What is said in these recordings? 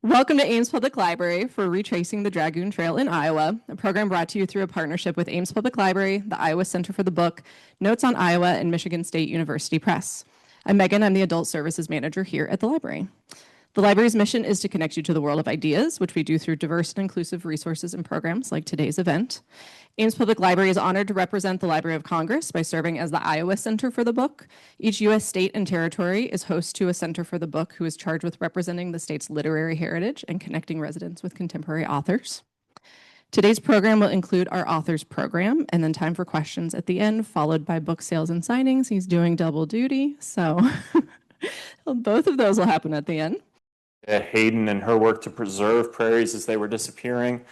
Welcome to Ames Public Library for Retracing the Dragoon Trail in Iowa, a program brought to you through a partnership with Ames Public Library, the Iowa Center for the Book, Notes on Iowa, and Michigan State University Press. I'm Megan. I'm the Adult Services Manager here at the library. The library's mission is to connect you to the world of ideas, which we do through diverse and inclusive resources and programs like today's event. Ames Public Library is honored to represent the Library of Congress by serving as the Iowa Center for the Book. Each U.S. state and territory is host to a Center for the Book who is charged with representing the state's literary heritage and connecting residents with contemporary authors. Today's program will include our authors program and then time for questions at the end, followed by book sales and signings. He's doing double duty, so both of those will happen at the end. Hayden and her work to preserve prairies as they were disappearing.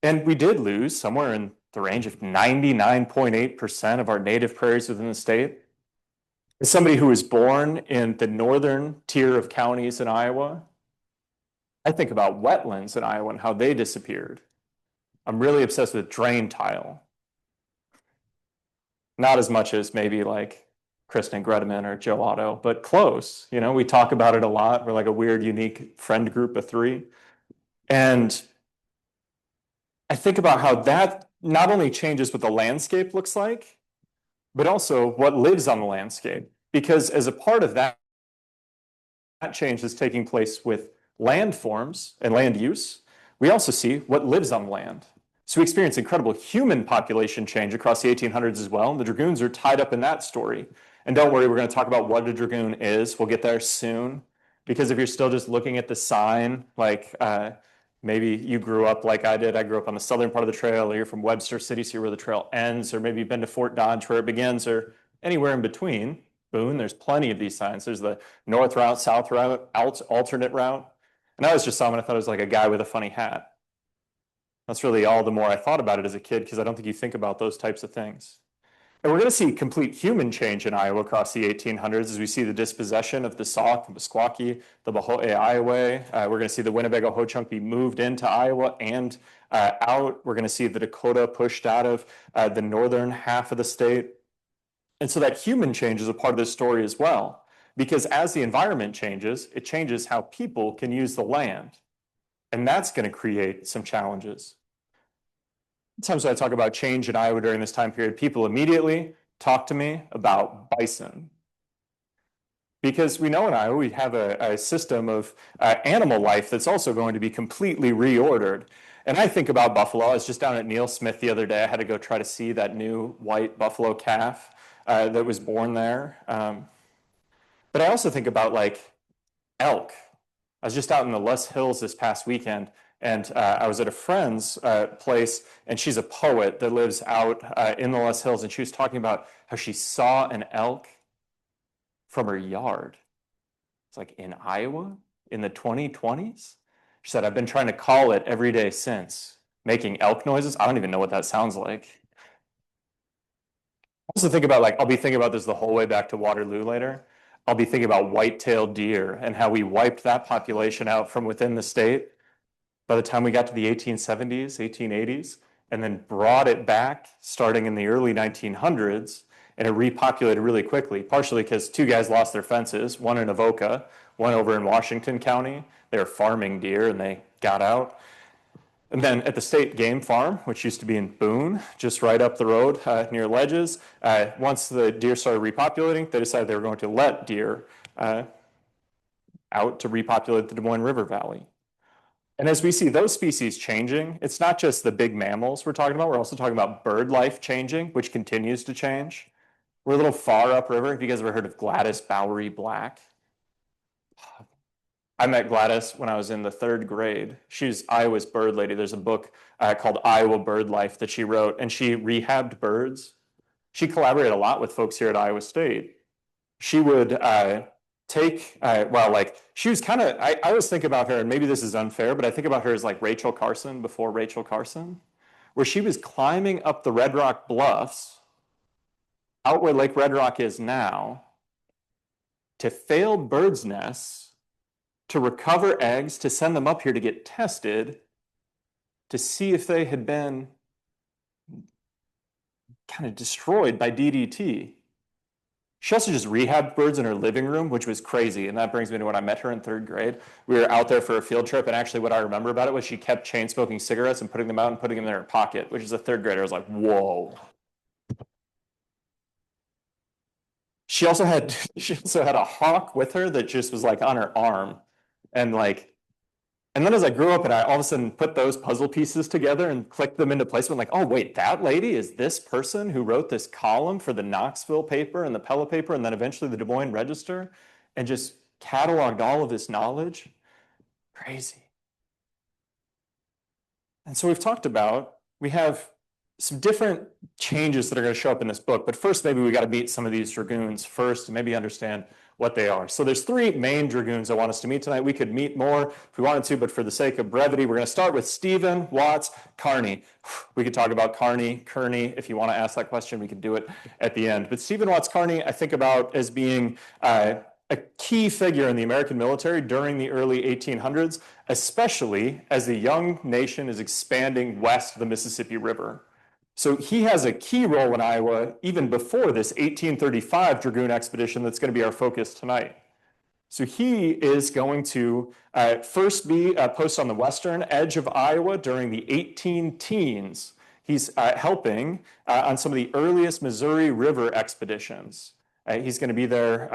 And we did lose somewhere in the range of 99.8% of our native prairies within the state. As somebody who was born in the northern tier of counties in Iowa, I think about wetlands in Iowa and how they disappeared. I'm really obsessed with drain tile. Not as much as maybe like Kristen Gredeman or Joe Otto, but close. You know, we talk about it a lot. We're like a weird, unique friend group of three. And I think about how that not only changes what the landscape looks like, but also what lives on the landscape. Because as a part of that change is taking place with landforms and land use, we also see what lives on land. So we experience incredible human population change across the 1800s as well. And the dragoons are tied up in that story. And don't worry, we're going to talk about what a dragoon is. We'll get there soon. Because if you're still just looking at the sign, like maybe you grew up like I did. I grew up on the southern part of the trail, or you're from Webster City, so you're where the trail ends, or maybe you've been to Fort Dodge where it begins, or anywhere in between. Boone, there's plenty of these signs. There's the north route, south route, alternate route. And I was just saw him and I thought it was like a guy with a funny hat. That's really all the more I thought about it as a kid, because I don't think you think about those types of things. And we're going to see complete human change in Iowa across the 1800s as we see the dispossession of the Sauk, the Meskwaki, the Bahoe Iowa. We're going to see the Winnebago Ho-Chunk be moved into Iowa and out. We're going to see the Dakota pushed out of the northern half of the state. And so that human change is a part of this story as well, because as the environment changes, it changes how people can use the land. And that's going to create some challenges. Sometimes when I talk about change in Iowa during this time period, people immediately talk to me about bison. Because we know in Iowa we have a system of animal life that's also going to be completely reordered. And I think about buffalo. I was just down at Neil Smith the other day. I had to go try to see that new white buffalo calf that was born there. But I also think about like elk. I was just out in the Les Hills this past weekend, and I was at a friend's place, and she's a poet that lives out in the Les Hills, and she was talking about how she saw an elk from her yard. It's like in Iowa in the 2020s. She said, I've been trying to call it every day since, making elk noises. I don't even know what that sounds like. I also think about, like, I'll be thinking about this the whole way back to Waterloo later. I'll be thinking about white-tailed deer and how we wiped that population out from within the state by the time we got to the 1870s, 1880s, and then brought it back starting in the early 1900s, and it repopulated really quickly, partially because two guys lost their fences, one in Avoca, one over in Washington County. They were farming deer and they got out. And then at the state game farm, which used to be in Boone, just right up the road near Ledges, once the deer started repopulating, they decided they were going to let deer out to repopulate the Des Moines River Valley. And as we see those species changing, it's not just the big mammals we're talking about. We're also talking about bird life changing, which continues to change. We're a little far upriver. Have you guys ever heard of Gladys Bowery Black? I met Gladys when I was in the third grade. She's Iowa's bird lady. There's a book called Iowa Bird Life that she wrote, and she rehabbed birds. She collaborated a lot with folks here at Iowa State. She would she was kind of, I always think about her, and maybe this is unfair, but I think about her as like Rachel Carson before Rachel Carson, where she was climbing up the Red Rock Bluffs, out where Lake Red Rock is now, to failed birds' nests, to recover eggs, to send them up here to get tested, to see if they had been kind of destroyed by DDT. She also just rehabbed birds in her living room, which was crazy. And that brings me to when I met her in third grade. We were out there for a field trip, and actually what I remember about it was she kept chain smoking cigarettes and putting them out and putting them in her pocket, which as a third grader, I was like, whoa. She also had a hawk with her that just was like on her arm. And like, and then as I grew up and I all of a sudden put those puzzle pieces together and clicked them into place, I'm like, oh, wait, that lady is this person who wrote this column for the Knoxville paper and the Pella paper and then eventually the Des Moines Register and just cataloged all of this knowledge. Crazy. And so we have some different changes that are going to show up in this book. But first, maybe we got to meet some of these dragoons first and maybe understand what they are. So there's three main dragoons I want us to meet tonight. We could meet more if we wanted to, but for the sake of brevity, we're going to start with Stephen Watts Kearney. We could talk about Kearney. If you want to ask that question, we could do it at the end. But Stephen Watts Kearney, I think about as being a key figure in the American military during the early 1800s, especially as the young nation is expanding west of the Mississippi River. So he has a key role in Iowa even before this 1835 Dragoon Expedition that's going to be our focus tonight. So he is going to first be posted on the western edge of Iowa during the 18 teens. He's helping on some of the earliest Missouri River expeditions. He's going to be there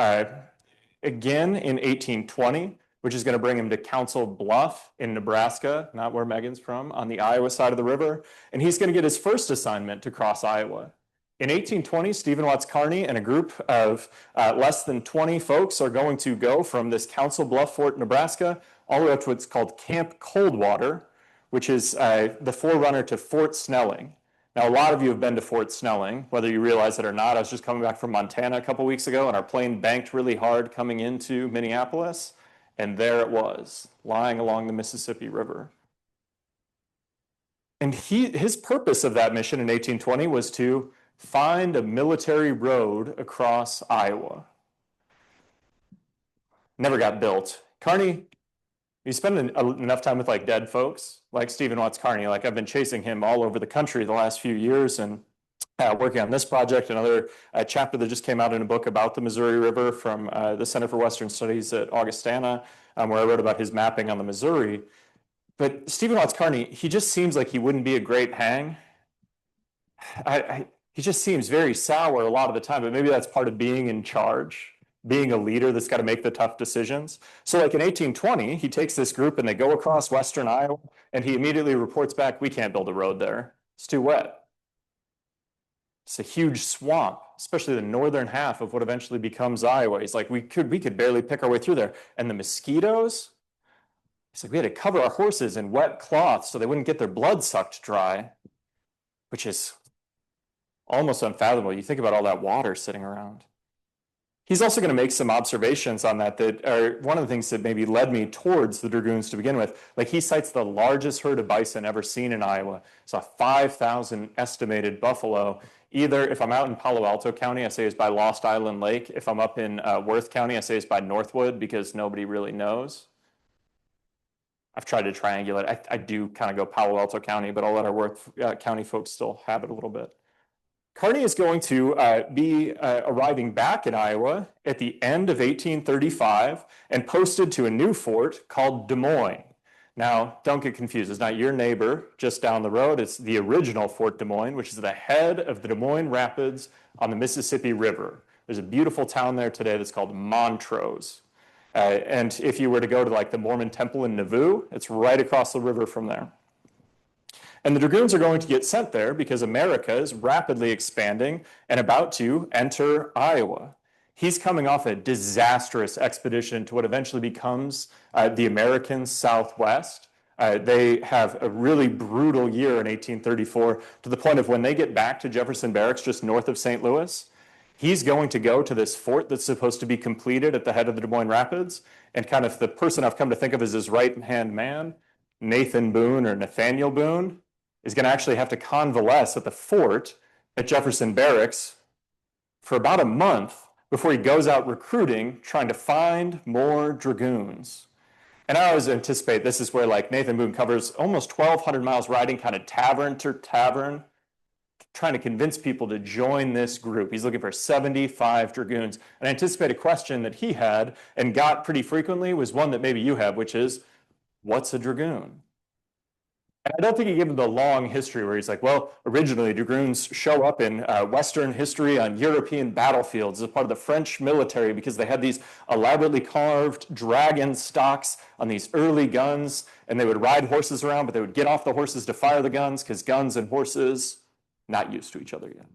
again in 1820, which is going to bring him to Council Bluff in Nebraska, not where Megan's from, on the Iowa side of the river. And he's going to get his first assignment to cross Iowa. In 1820, Stephen Watts Kearney and a group of less than 20 folks are going to go from this Council Bluff Fort, Nebraska, all the way up to what's called Camp Coldwater, which is the forerunner to Fort Snelling. Now, a lot of you have been to Fort Snelling, whether you realize it or not. I was just coming back from Montana a couple weeks ago, and our plane banked really hard coming into Minneapolis. And there it was, lying along the Mississippi River. And his purpose of that mission in 1820 was to find a military road across Iowa. Never got built. Kearney, you spend enough time with like dead folks, like Stephen Watts Kearney. Like I've been chasing him all over the country the last few years and working on this project, another chapter that just came out in a book about the Missouri River from the Center for Western Studies at Augustana, where I wrote about his mapping on the Missouri. But Stephen Watts Kearney, he just seems like he wouldn't be a great hang. He just seems very sour a lot of the time, but maybe that's part of being in charge, being a leader that's got to make the tough decisions. So like in 1820, he takes this group and they go across western Iowa, and he immediately reports back, we can't build a road there. It's too wet. It's a huge swamp, especially the northern half of what eventually becomes Iowa. He's like, we could barely pick our way through there. And the mosquitoes, he's like, we had to cover our horses in wet cloth so they wouldn't get their blood sucked dry, which is almost unfathomable. You think about all that water sitting around. He's also going to make some observations on that are one of the things that maybe led me towards the Dragoons to begin with. Like he cites the largest herd of bison ever seen in Iowa. It's a 5,000 estimated buffalo. Either if I'm out in Palo Alto County, I say it's by Lost Island Lake. If I'm up in Worth County, I say it's by Northwood because nobody really knows. I've tried to triangulate. I do kind of go Palo Alto County, but I'll let our Worth County folks still have it a little bit. Kearney is going to be arriving back in Iowa at the end of 1835 and posted to a new fort called Des Moines. Now, don't get confused. It's not your neighbor just down the road. It's the original Fort Des Moines, which is the head of the Des Moines Rapids on the Mississippi River. There's a beautiful town there today that's called Montrose. And if you were to go to like the Mormon temple in Nauvoo, it's right across the river from there. And the Dragoons are going to get sent there because America is rapidly expanding and about to enter Iowa. He's coming off a disastrous expedition to what eventually becomes the American Southwest. They have a really brutal year in 1834 to the point of when they get back to Jefferson Barracks just north of St. Louis, he's going to go to this fort that's supposed to be completed at the head of the Des Moines Rapids. And kind of the person I've come to think of as his right-hand man, Nathan Boone or Nathaniel Boone, is going to actually have to convalesce at the fort at Jefferson Barracks for about a month before he goes out recruiting, trying to find more dragoons. And I always anticipate this is where like Nathan Boone covers almost 1,200 miles riding kind of tavern to tavern, trying to convince people to join this group. He's looking for 75 dragoons. An anticipated question that he had and got pretty frequently was one that maybe you have, which is, what's a dragoon? And I don't think he gave him the long history where he's like, well, originally dragoons show up in Western history on European battlefields as part of the French military because they had these elaborately carved dragon stocks on these early guns, and they would ride horses around, but they would get off the horses to fire the guns because guns and horses not used to each other yet.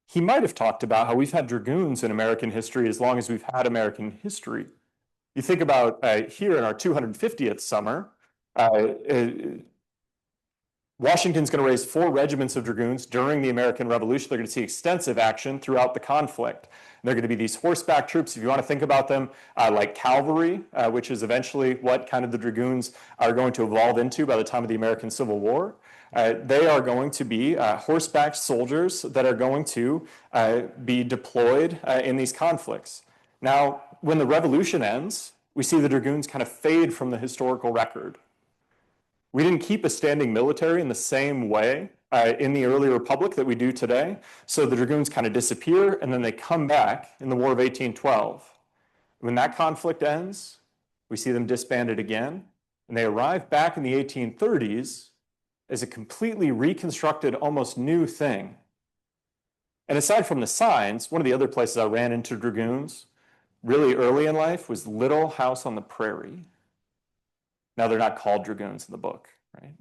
He might have talked about how we've had dragoons in American history as long as we've had American history. You think about here in our 250th summer, Washington's going to raise 4 regiments of dragoons during the American Revolution. They're going to see extensive action throughout the conflict. And they're going to be these horseback troops, if you want to think about them, like cavalry, which is eventually what kind of the dragoons are going to evolve into by the time of the American Civil War. They are going to be horseback soldiers that are going to be deployed in these conflicts. Now, when the Revolution ends, we see the dragoons kind of fade from the historical record. We didn't keep a standing military in the same way in the early republic that we do today. So the dragoons kind of disappear, and then they come back in the War of 1812. When that conflict ends, we see them disbanded again, and they arrive back in the 1830s as a completely reconstructed, almost new thing. And aside from the signs, one of the other places I ran into dragoons really early in life was Little House on the Prairie. Now, they're not called dragoons in the book, right?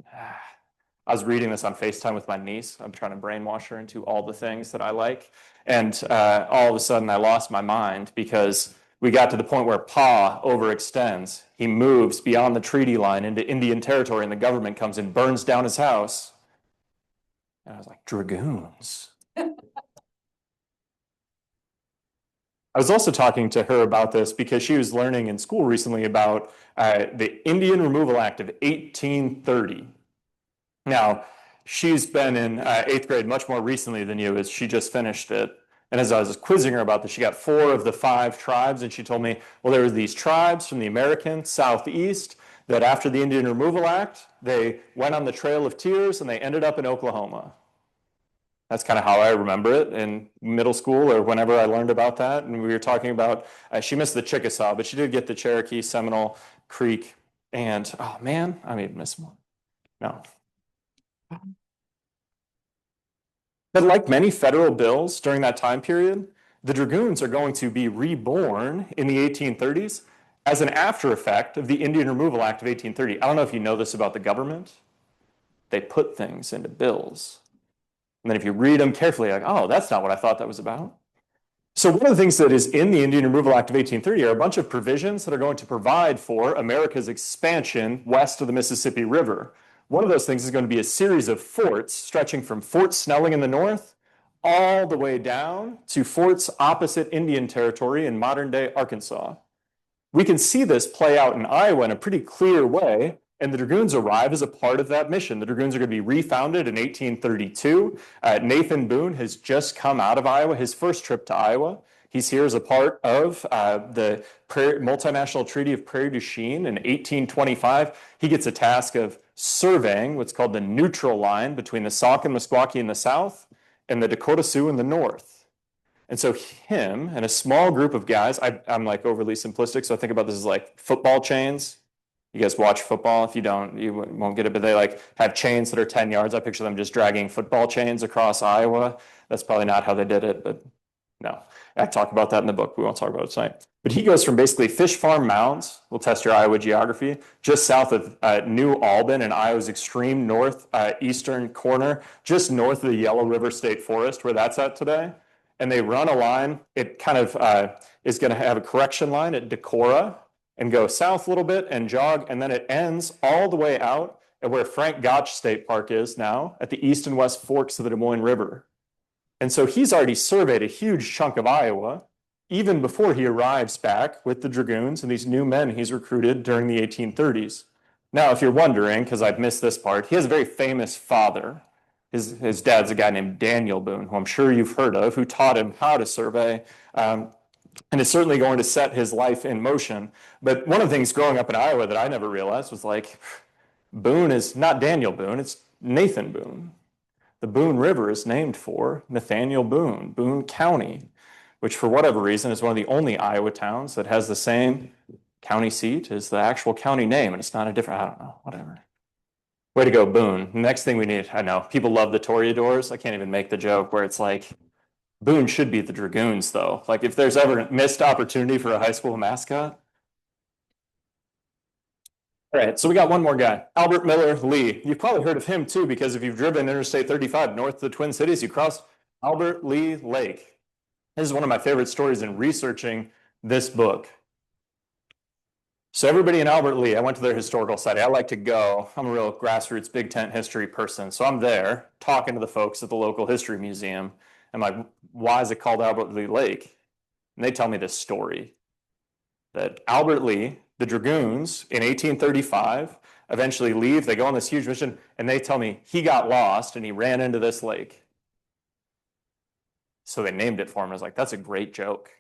I was reading this on FaceTime with my niece. I'm trying to brainwash her into all the things that I like. And all of a sudden, I lost my mind because we got to the point where Pa overextends. He moves beyond the treaty line into Indian territory, and the government comes and burns down his house. And I was like, dragoons. I was also talking to her about this because she was learning in school recently about the Indian Removal Act of 1830. Now, she's been in 8th grade much more recently than you, as she just finished it. And as I was quizzing her about this, she got 4 of the 5 tribes, and she told me, well, there were these tribes from the American Southeast that after the Indian Removal Act, they went on the Trail of Tears and they ended up in Oklahoma. That's kind of how I remember it in middle school or whenever I learned about that. And we were talking about, she missed the Chickasaw, but she did get the Cherokee, Seminole, Creek, and, oh man, I may have missed one. No. But like many federal bills during that time period, the dragoons are going to be reborn in the 1830s as an after effect of the Indian Removal Act of 1830. I don't know if you know this about the government. They put things into bills. And then if you read them carefully, you're like, oh, that's not what I thought that was about. So one of the things that is in the Indian Removal Act of 1830 are a bunch of provisions that are going to provide for America's expansion west of the Mississippi River. One of those things is going to be a series of forts stretching from Fort Snelling in the north all the way down to forts opposite Indian Territory in modern-day Arkansas. We can see this play out in Iowa in a pretty clear way, and the dragoons arrive as a part of that mission. The dragoons are going to be refounded in 1832. Nathan Boone has just come out of Iowa, his first trip to Iowa. He's here as a part of the multinational Treaty of Prairie du Chien in 1825. He gets a task of surveying what's called the neutral line between the Sauk and Meskwaki in the south and the Dakota Sioux in the north. And so him and a small group of guys, I'm like overly simplistic, so I think about this as like football chains. You guys watch football. If you don't, you won't get it, but they like have chains that are 10 yards. I picture them just dragging football chains across Iowa. That's probably not how they did it, but no. I talk about that in the book. We won't talk about it tonight. But he goes from basically Fish Farm Mounds, we'll test your Iowa geography, just south of New Albin in Iowa's extreme northeastern corner, just north of the Yellow River State Forest, where that's at today. And they run a line. It kind of is going to have a correction line at Decorah, and go south a little bit and jog, and then it ends all the way out at where Frank Gotch State Park is now, at the east and west forks of the Des Moines River. And so he's already surveyed a huge chunk of Iowa, even before he arrives back with the dragoons and these new men he's recruited during the 1830s. Now, if you're wondering, because I've missed this part, he has a very famous father. His dad's a guy named Daniel Boone, who I'm sure you've heard of, who taught him how to survey. And is certainly going to set his life in motion. But one of the things growing up in Iowa that I never realized was like, Boone is not Daniel Boone, it's Nathan Boone. the Boone River is named for Nathaniel Boone, Boone County, which for whatever reason is one of the only Iowa towns that has the same county seat as the actual county name, and it's not a different, I don't know, whatever. Way to go, Boone. Next thing we need, I know, people love the Toreadors. I can't even make the joke where it's like, Boone should be the Dragoons, though. Like, if there's ever a missed opportunity for a high school mascot. All right, so we got one more guy, Albert Miller Lee. You've probably heard of him too, because if you've driven Interstate 35 north of the Twin Cities, you cross Albert Lee Lake. This is one of my favorite stories in researching this book. So everybody in Albert Lee, I went to their historical site. I like to go. I'm a real grassroots big tent history person. So I'm there talking to the folks at the local history museum. I'm like, why is it called Albert Lee Lake? And they tell me this story that Albert Lee, the Dragoons in 1835, eventually leave. They go on this huge mission and they tell me he got lost and he ran into this lake. So they named it for him. I was like, that's a great joke.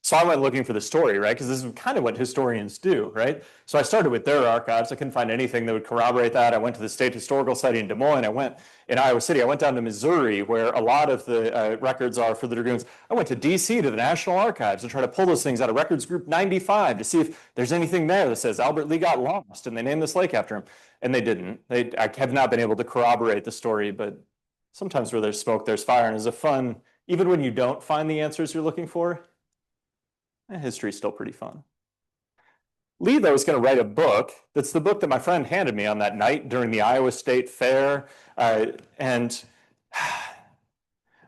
So I went looking for the story, right? Because this is kind of what historians do, right? So I started with their archives. I couldn't find anything that would corroborate that. I went to the State Historical Society in Des Moines. I went in Iowa City. I went down to Missouri, where a lot of the records are for the Dragoons. I went to DC to the National Archives to try to pull those things out of Records Group 95 to see if there's anything there that says Albert Lee got lost and they named this lake after him. And they didn't. I have not been able to corroborate the story, but sometimes where there's smoke, there's fire. And it's a fun, even when you don't find the answers you're looking for, history is still pretty fun. Lee, though, is going to write a book. That's the book that my friend handed me on that night during the Iowa State Fair. And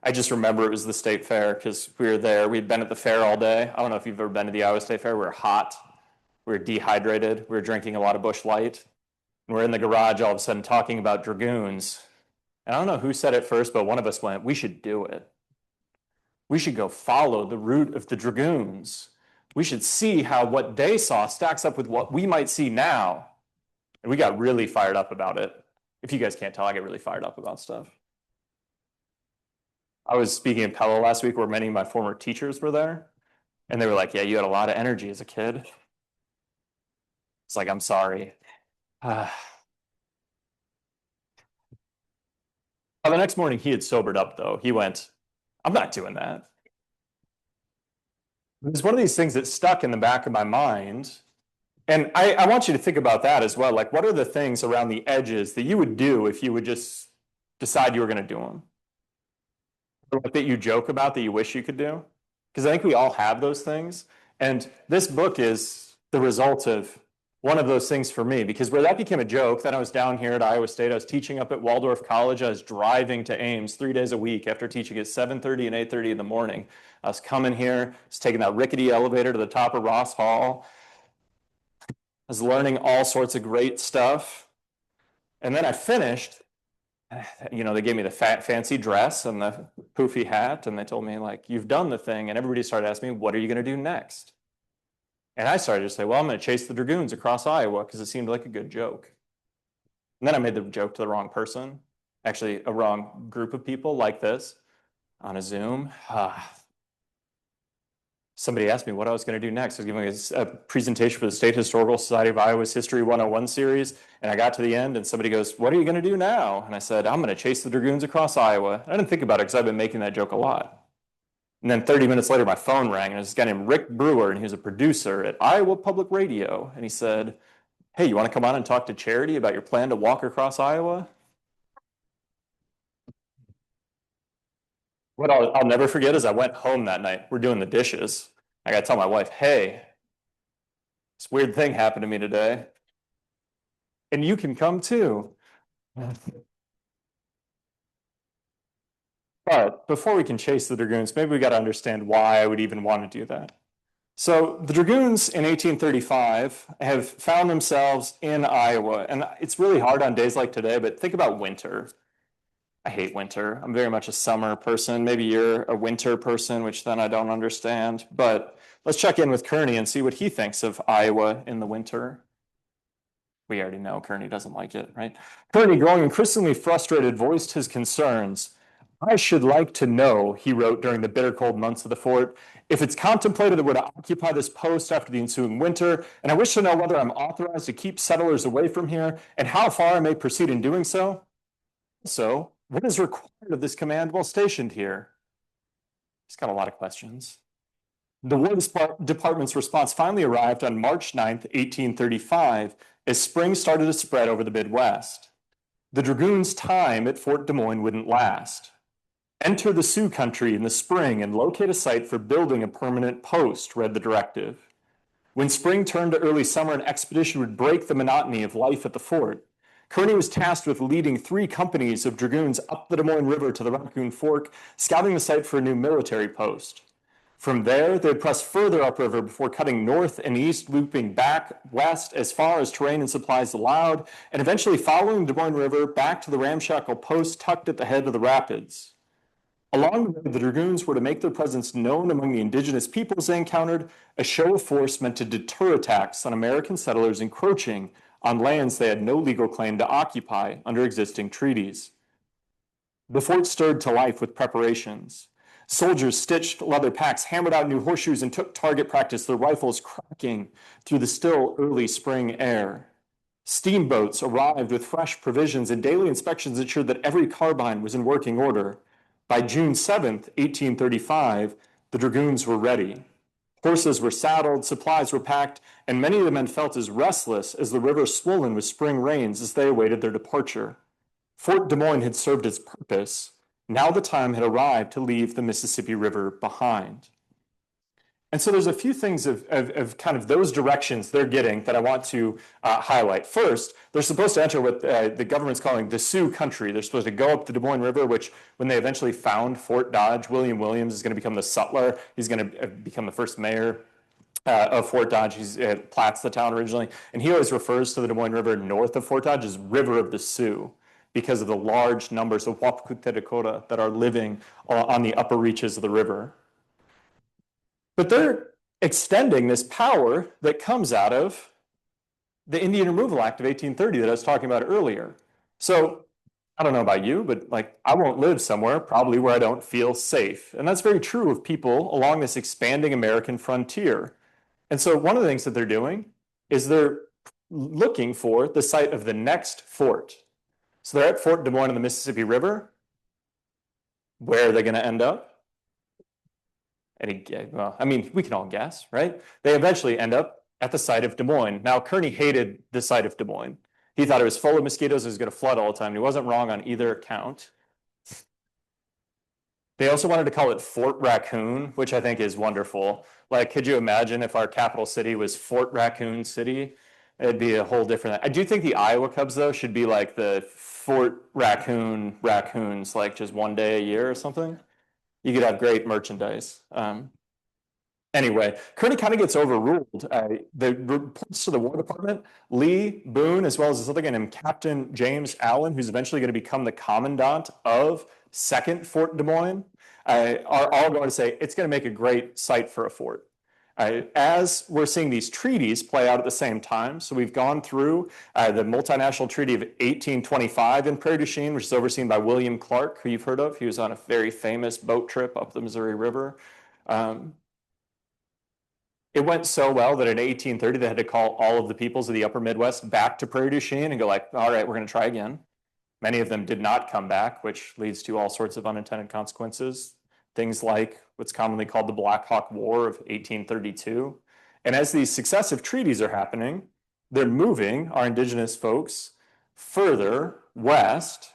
I just remember it was the state fair because we were there. We'd been at the fair all day. I don't know if you've ever been to the Iowa State Fair. We were hot. We were dehydrated. We were drinking a lot of Busch Light. And we're in the garage all of a sudden talking about dragoons. And I don't know who said it first, but one of us went, we should do it. We should go follow the route of the dragoons. We should see how what they saw stacks up with what we might see now. And we got really fired up about it. If you guys can't tell, I get really fired up about stuff. I was speaking in Pella last week where many of my former teachers were there. And they were like, yeah, you had a lot of energy as a kid. It's like, I'm sorry. The next morning, he had sobered up, though. He went, I'm not doing that. It's one of these things that stuck in the back of my mind. And I want you to think about that as well. Like, what are the things around the edges that you would do if you would just decide you were going to do them? Or like that you joke about that you wish you could do? Because I think we all have those things. And this book is the result of one of those things for me, because where that became a joke, then I was down here at Iowa State, I was teaching up at Waldorf College, I was driving to Ames 3 days a week after teaching at 7:30 and 8:30 in the morning. I was coming here, I was taking that rickety elevator to the top of Ross Hall. I was learning all sorts of great stuff. And then I finished, you know, they gave me the fancy dress and the poofy hat, and they told me, like, you've done the thing. And everybody started asking me, what are you going to do next? And I started to say, well, I'm going to chase the dragoons across Iowa because it seemed like a good joke. And then I made the joke to the wrong person, actually a wrong group of people like this on a Zoom. Somebody asked me what I was going to do next. I was giving a presentation for the State Historical Society of Iowa's History 101 series. And I got to the end and somebody goes, what are you going to do now? And I said, I'm going to chase the dragoons across Iowa. I didn't think about it because I've been making that joke a lot. And then 30 minutes later, my phone rang, and it was this guy named Rick Brewer, and he was a producer at Iowa Public Radio. And he said, hey, you want to come on and talk to Charity about your plan to walk across Iowa? What I'll never forget is I went home that night. We're doing the dishes. I got to tell my wife, hey, this weird thing happened to me today. And you can come too. But before we can chase the dragoons, maybe we got to understand why I would even want to do that. So the dragoons in 1835 have found themselves in Iowa. And it's really hard on days like today, but think about winter. I hate winter. I'm very much a summer person. Maybe you're a winter person, which then I don't understand. But let's check in with Kearney and see what he thinks of Iowa in the winter. We already know Kearney doesn't like it, right? Kearney, growing increasingly frustrated, voiced his concerns. I should like to know, he wrote during the bitter cold months of the fort, if it's contemplated that we're to occupy this post after the ensuing winter, and I wish to know whether I'm authorized to keep settlers away from here, and how far I may proceed in doing so. So, what is required of this command while stationed here? He's got a lot of questions. The War Department's response finally arrived on March 9th, 1835, as spring started to spread over the Midwest. The Dragoons' time at Fort Des Moines wouldn't last. Enter the Sioux country in the spring and locate a site for building a permanent post, read the directive. When spring turned to early summer, an expedition would break the monotony of life at the fort. Kearny was tasked with leading 3 companies of dragoons up the Des Moines River to the Raccoon Fork, scouting the site for a new military post. From there, they'd press further upriver before cutting north and east, looping back west as far as terrain and supplies allowed, and eventually following the Des Moines River back to the ramshackle post tucked at the head of the rapids. Along the way, the Dragoons were to make their presence known among the indigenous peoples they encountered, a show of force meant to deter attacks on American settlers encroaching on lands they had no legal claim to occupy under existing treaties. The fort stirred to life with preparations. Soldiers stitched leather packs, hammered out new horseshoes, and took target practice, their rifles cracking through the still early spring air. Steamboats arrived with fresh provisions, and daily inspections ensured that every carbine was in working order. By June 7th, 1835, the Dragoons were ready. Horses were saddled, supplies were packed, and many of the men felt as restless as the river swollen with spring rains as they awaited their departure. Fort Des Moines had served its purpose. Now the time had arrived to leave the Mississippi River behind. And so there's a few things of kind of those directions they're getting that I want to highlight. First, they're supposed to enter what the government's calling the Sioux country. They're supposed to go up the Des Moines River, which when they eventually found Fort Dodge, William Williams is going to become the sutler. He's going to become the first mayor of Fort Dodge. He's Platt's the town originally. And he always refers to the Des Moines River north of Fort Dodge as River of the Sioux, because of the large numbers of Wapakute that are living on the upper reaches of the river. But they're extending this power that comes out of the Indian Removal Act of 1830 that I was talking about earlier. So I don't know about you, but like I won't live somewhere probably where I don't feel safe. And that's very true of people along this expanding American frontier. And so one of the things that they're doing is they're looking for the site of the next fort. So they're at Fort Des Moines on the Mississippi River. Where are they going to end up? Well, I mean, we can all guess, right? They eventually end up at the site of Des Moines. Now, Kearny hated the site of Des Moines. He thought it was full of mosquitoes, it was going to flood all the time. He wasn't wrong on either account. They also wanted to call it Fort Raccoon, which I think is wonderful. Like, could you imagine if our capital city was Fort Raccoon City? It'd be a whole different. I do think the Iowa Cubs, though, should be like the Fort Raccoon Raccoons, like just one day a year or something. You could have great merchandise. Anyway, Kearny kind of gets overruled. The reports to the War Department, Lee, Boone, as well as this other guy named Captain James Allen, who's eventually going to become the commandant of 2nd Fort Des Moines, are all going to say it's going to make a great site for a fort. As we're seeing these treaties play out at the same time, so we've gone through the multinational treaty of 1825 in Prairie du Chien, which is overseen by William Clark, who you've heard of. He was on a very famous boat trip up the Missouri River. It went so well that in 1830, they had to call all of the peoples of the upper Midwest back to Prairie du Chien and go like, all right, we're going to try again. Many of them did not come back, which leads to all sorts of unintended consequences. Things like what's commonly called the Black Hawk War of 1832. And as these successive treaties are happening, they're moving our indigenous folks further west,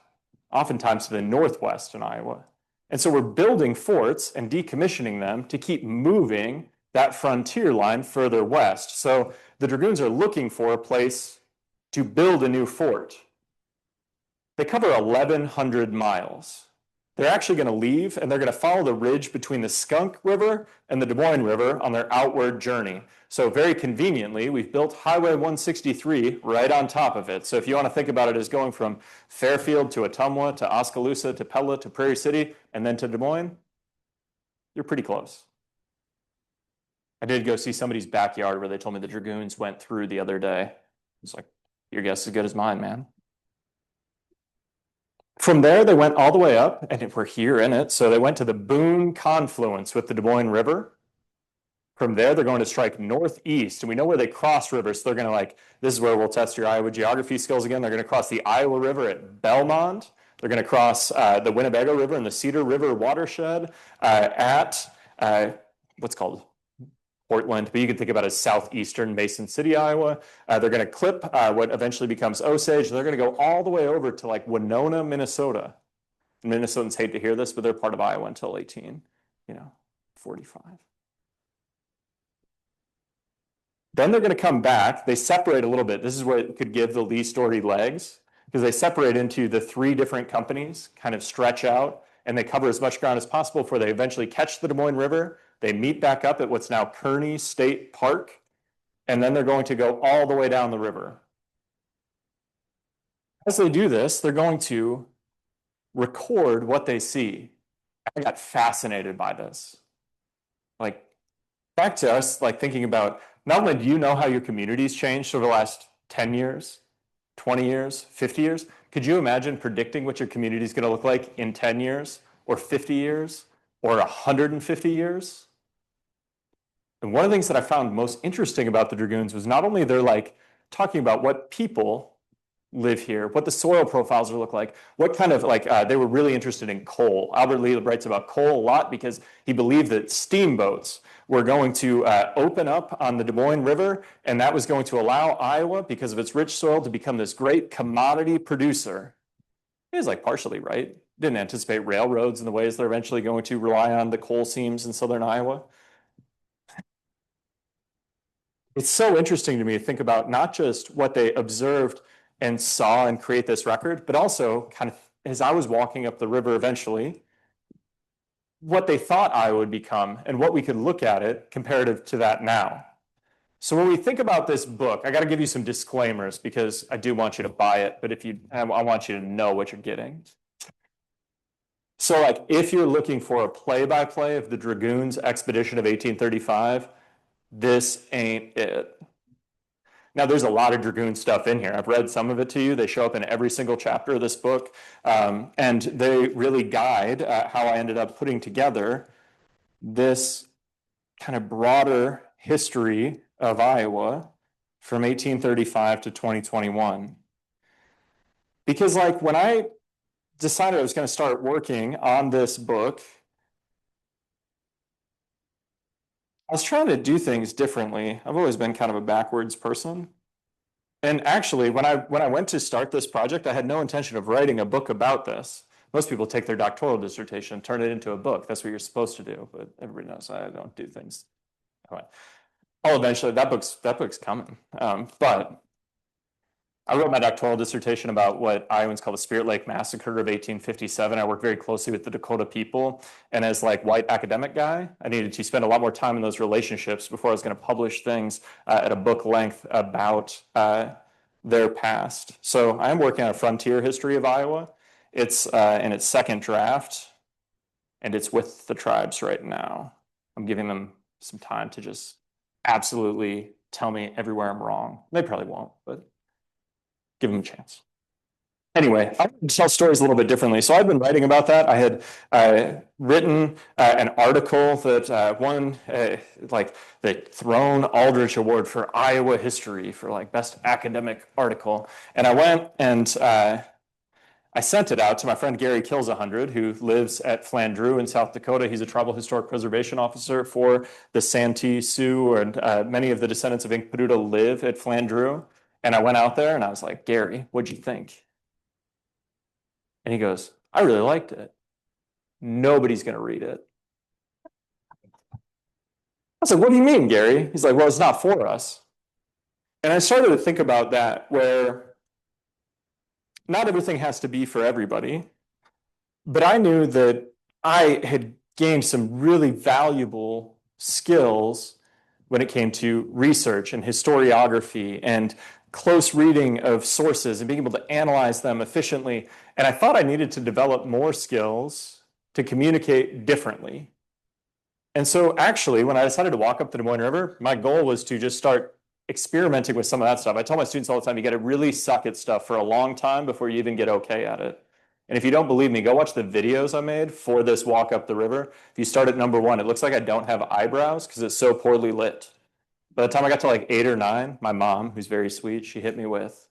oftentimes to the northwest in Iowa. And so we're building forts and decommissioning them to keep moving that frontier line further west. So the Dragoons are looking for a place to build a new fort. They cover 1,100 miles. They're actually going to leave and they're going to follow the ridge between the Skunk River and the Des Moines River on their outward journey. So very conveniently, we've built Highway 163 right on top of it. So if you want to think about it as going from Fairfield to Ottumwa to Oskaloosa to Pella to Prairie City and then to Des Moines, you're pretty close. I did go see somebody's backyard where they told me the Dragoons went through the other day. It's like, your guess is as good as mine, man. From there, they went all the way up, and we're here in it. So they went to the Boone confluence with the Des Moines River. From there, they're going to strike northeast, and we know where they cross rivers. So they're going to this is where we'll test your Iowa geography skills again. They're going to cross the Iowa River at Belmont. They're going to cross the Winnebago River and the Cedar River watershed at what's called Portland, but you can think about it as southeastern Mason City, Iowa. They're going to clip what eventually becomes Osage. They're going to go all the way over to Winona, Minnesota. Minnesotans hate to hear this, but they're part of Iowa until 1845. Then they're going to come back. They separate a little bit. This is where it could give the Lee story legs, because they separate into the 3 different companies, kind of stretch out, and they cover as much ground as possible before they eventually catch the Des Moines River. They meet back up at what's now Kearney State Park, and then they're going to go all the way down the river. As they do this, they're going to record what they see. I got fascinated by this. Back to us, thinking about, not only do you know how your community's changed over the last 10 years, 20 years, 50 years, could you imagine predicting what your community is going to look like in 10 years or 50 years or 150 years? And one of the things that I found most interesting about the Dragoons was not only they're talking about what people live here, what the soil profiles look like, what kind of they were really interested in coal. Albert Lee writes about coal a lot because he believed that steamboats were going to open up on the Des Moines River, and that was going to allow Iowa, because of its rich soil, to become this great commodity producer. He was partially right. Didn't anticipate railroads in the ways they're eventually going to rely on the coal seams in southern Iowa. It's so interesting to me to think about not just what they observed and saw and create this record, but also kind of as I was walking up the river eventually, what they thought Iowa would become and what we could look at it comparative to that now. So when we think about this book, I got to give you some disclaimers because I do want you to buy it, but I want you to know what you're getting. So if you're looking for a play-by-play of the Dragoons Expedition of 1835, this ain't it. Now, there's a lot of Dragoon stuff in here. I've read some of it to you. They show up in every single chapter of this book, and they really guide how I ended up putting together this kind of broader history of Iowa from 1835 to 2021. Because when I decided I was going to start working on this book, I was trying to do things differently. I've always been kind of a backwards person. And actually, when I went to start this project, I had no intention of writing a book about this. Most people take their doctoral dissertation, turn it into a book. That's what you're supposed to do. But everybody knows I don't do things that way. Oh, eventually, that book's coming. But I wrote my doctoral dissertation about what Iowans call the Spirit Lake Massacre of 1857. I worked very closely with the Dakota people. And as white academic guy, I needed to spend a lot more time in those relationships before I was going to publish things at a book length about their past. So I'm working on a frontier history of Iowa. It's in its second draft, and it's with the tribes right now. I'm giving them some time to just absolutely tell me everywhere I'm wrong. They probably won't, but give them a chance. Anyway, I can tell stories a little bit differently. So I've been writing about that. I had written an article that won the Throne Aldrich Award for Iowa history for best academic article. And I went and I sent it out to my friend Gary Kills 100, who lives at Flandreau in South Dakota. He's a tribal historic preservation officer for the Santee Sioux, and many of the descendants of Inkpaduta live at Flandreau. And I went out there and I was like, Gary, what'd you think? And he goes, I really liked it. Nobody's going to read it. I said, what do you mean, Gary? He's like, well, it's not for us. And I started to think about that, where not everything has to be for everybody. But I knew that I had gained some really valuable skills when it came to research and historiography and close reading of sources and being able to analyze them efficiently. And I thought I needed to develop more skills to communicate differently. And so actually, when I decided to walk up the Des Moines River, my goal was to just start experimenting with some of that stuff. I tell my students all the time, you got to really suck at stuff for a long time before you even get okay at it. And if you don't believe me, go watch the videos I made for this walk up the river. If you start at number 1, it looks like I don't have eyebrows because it's so poorly lit. By the time I got to like 8 or 9, my mom, who's very sweet, she hit me with,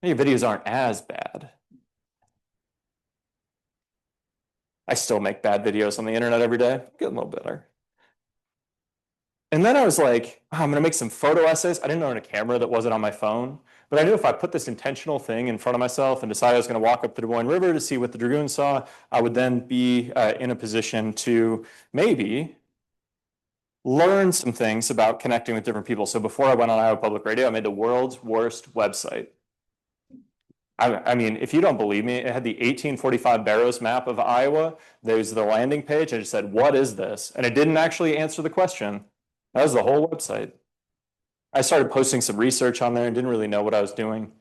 your videos aren't as bad. I still make bad videos on the internet every day. Get a little better. And then I was like, oh, I'm going to make some photo essays. I didn't own a camera that wasn't on my phone, but I knew if I put this intentional thing in front of myself and decided I was going to walk up the Des Moines River to see what the dragoons saw, I would then be in a position to maybe learn some things about connecting with different people. So before I went on Iowa Public Radio, I made the world's worst website. I mean, if you don't believe me, it had the 1845 Barrows map of Iowa. There's the landing page. I just said, what is this? And it didn't actually answer the question. That was the whole website. I started posting some research on there and didn't really know what I was doing,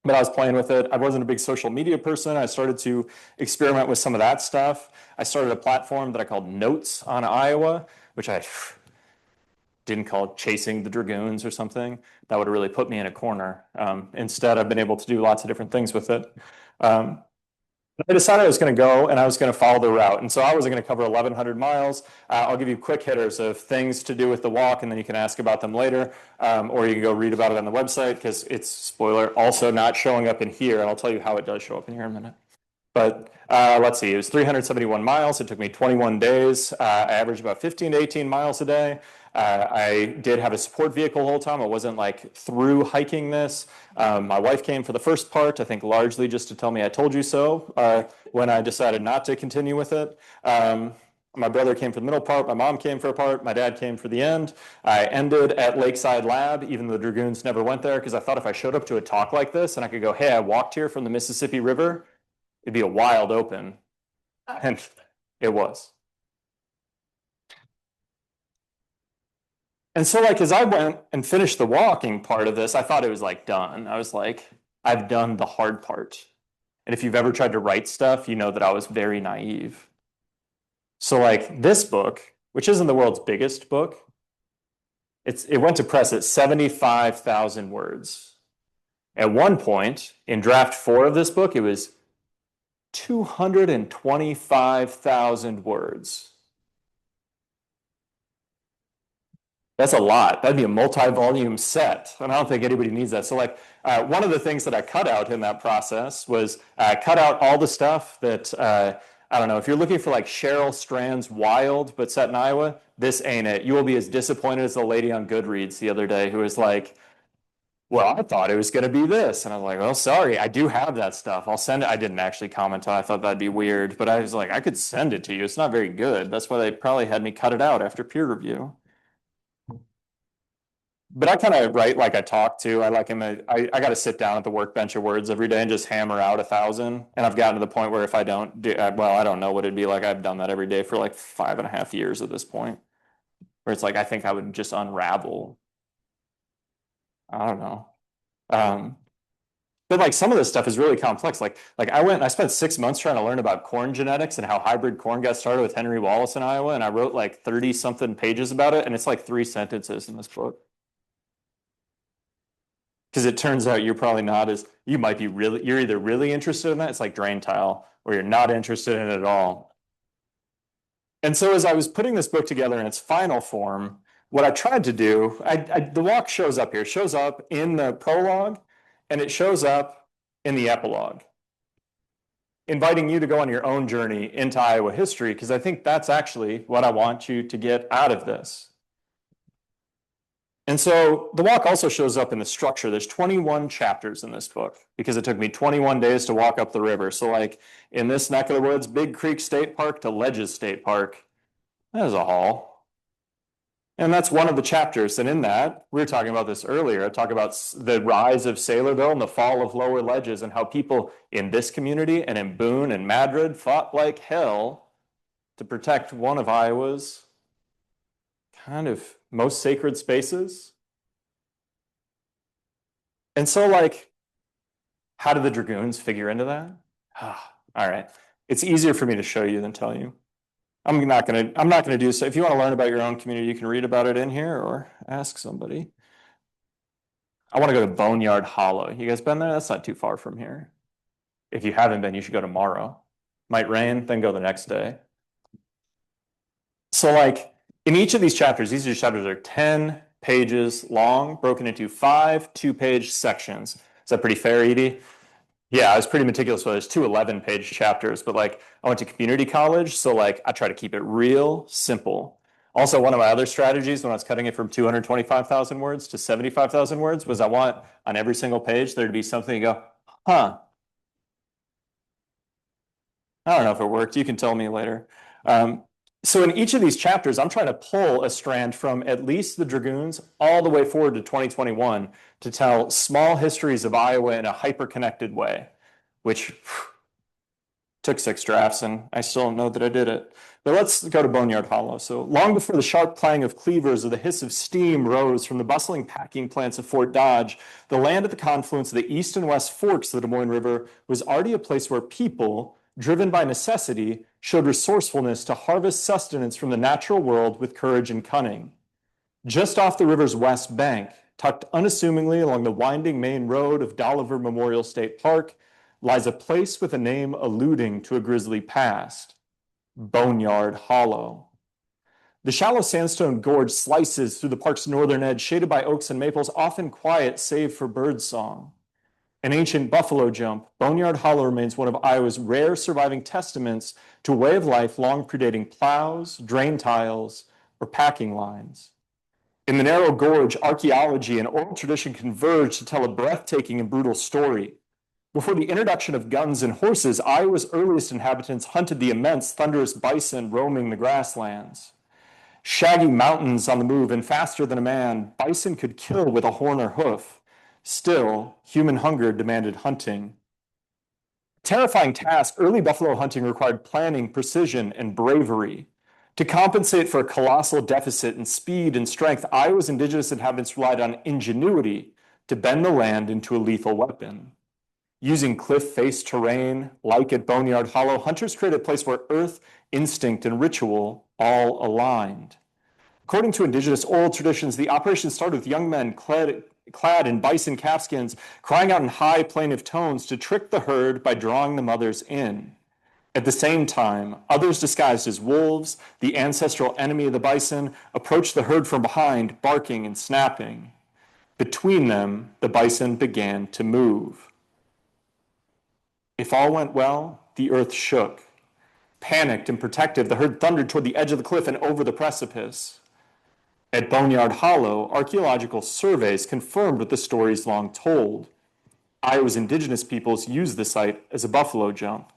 but I was playing with it. I wasn't a big social media person. I started to experiment with some of that stuff. I started a platform that I called Notes on Iowa, which I didn't call it Chasing the Dragoons or something. That would have really put me in a corner. Instead, I've been able to do lots of different things with it. I decided I was going to go and I was going to follow the route. And so I wasn't going to cover 1,100 miles. I'll give you quick hitters of things to do with the walk, and then you can ask about them later, or you can go read about it on the website because it's, spoiler, also not showing up in here. And I'll tell you how it does show up in here in a minute. But let's see, it was 371 miles. It took me 21 days. I averaged about 15 to 18 miles a day. I did have a support vehicle the whole time. I wasn't like through hiking this. My wife came for the first part, I think largely just to tell me I told you so when I decided not to continue with it. My brother came for the middle part. My mom came for a part. My dad came for the end. I ended at Lakeside Lab, even though the Dragoons never went there, because I thought if I showed up to a talk like this and I could go, hey, I walked here from the Mississippi River, it'd be a wild open. And it was. And so like as I went and finished the walking part of this, I thought it was like done. I was like, I've done the hard part. And if you've ever tried to write stuff, you know that I was very naive. So like this book, which isn't the world's biggest book, it went to press at 75,000 words. At one point in draft 4 of this book, it was 225,000 words. That's a lot. That'd be a multi-volume set, and I don't think anybody needs that. So like one of the things that I cut out in that process was cut out all the stuff that, I don't know, if you're looking for like Cheryl Strand's Wild, but set in Iowa, this ain't it. You will be as disappointed as the lady on Goodreads the other day who was like, well, I thought it was going to be this. And I was like, well, sorry, I do have that stuff. I'll send it. I didn't actually comment on it. I thought that'd be weird, but I was like, I could send it to you. It's not very good. That's why they probably had me cut it out after peer review. But I kind of write like I talk to. I like I got to sit down at the workbench of words every day and just hammer out 1,000. And I've gotten to the point where if I don't do, well, I don't know what it'd be like. I've done that every day for like 5.5 years at this point, where it's like I think I would just unravel. I don't know. But like some of this stuff is really complex. Like I spent 6 months trying to learn about corn genetics and how hybrid corn got started with Henry Wallace in Iowa. And I wrote like 30 something pages about it. And it's like 3 sentences in this book. Because it turns out you're probably not as, you might be really, you're either really interested in that, it's like drain tile, or you're not interested in it at all. And so as I was putting this book together in its final form, what I tried to do, the walk shows up here, it shows up in the prologue, and it shows up in the epilogue, inviting you to go on your own journey into Iowa history, because I think that's actually what I want you to get out of this. And so the walk also shows up in the structure. There's 21 chapters in this book because it took me 21 days to walk up the river. So like in this neck of the woods, Big Creek State Park to Ledges State Park, that is a haul. And that's one of the chapters. And in that, we were talking about this earlier. I talk about the rise of Saylorville and the fall of Lower Ledges and how people in this community and in Boone and Madrid fought like hell to protect one of Iowa's kind of most sacred spaces. And so like, how did the Dragoons figure into that? All right. It's easier for me to show you than tell you. I'm not gonna do so. If you want to learn about your own community, you can read about it in here or ask somebody. I want to go to Boneyard Hollow. You guys been there? That's not too far from here. If you haven't been, you should go tomorrow. Might rain, then go the next day. So like in each of these chapters are 10 pages long, broken into 5 2-page sections. Is that pretty fair, Edie? Yeah, I was pretty meticulous. So there's 2 11-page chapters, but like I went to community college, so like I try to keep it real simple. Also, one of my other strategies when I was cutting it from 225,000 words to 75,000 words was I want on every single page there to be something you go, huh. I don't know if it worked. You can tell me later. So in each of these chapters, I'm trying to pull a strand from at least the Dragoons all the way forward to 2021 to tell small histories of Iowa in a hyper-connected way, which took 6 drafts, and I still don't know that I did it. But let's go to Boneyard Hollow. So long before the sharp clang of cleavers or the hiss of steam rose from the bustling packing plants of Fort Dodge, the land at the confluence of the east and west forks of the Des Moines River was already a place where people, driven by necessity, showed resourcefulness to harvest sustenance from the natural world with courage and cunning. Just off the river's west bank, tucked unassumingly along the winding main road of Dolliver Memorial State Park, lies a place with a name alluding to a grisly past, Boneyard Hollow. The shallow sandstone gorge slices through the park's northern edge, shaded by oaks and maples, often quiet save for birdsong. An ancient buffalo jump, Boneyard Hollow remains one of Iowa's rare surviving testaments to a way of life long predating plows, drain tiles, or packing lines. In the narrow gorge, archaeology and oral tradition converge to tell a breathtaking and brutal story. Before the introduction of guns and horses, Iowa's earliest inhabitants hunted the immense, thunderous bison roaming the grasslands. Shaggy mountains on the move and faster than a man, bison could kill with a horn or hoof. Still, human hunger demanded hunting. Terrifying task, early buffalo hunting required planning, precision, and bravery. To compensate for a colossal deficit in speed and strength, Iowa's indigenous inhabitants relied on ingenuity to bend the land into a lethal weapon. Using cliff-faced terrain, like at Boneyard Hollow, hunters created a place where earth, instinct, and ritual all aligned. According to indigenous oral traditions, the operation started with young men clad in bison calfskins, crying out in high plaintive tones to trick the herd by drawing the mothers in. At the same time, others disguised as wolves, the ancestral enemy of the bison, approached the herd from behind, barking and snapping. Between them, the bison began to move. If all went well, the earth shook. Panicked and protective, the herd thundered toward the edge of the cliff and over the precipice. At Boneyard Hollow, archaeological surveys confirmed what the stories long told. Iowa's indigenous peoples used the site as a buffalo jump.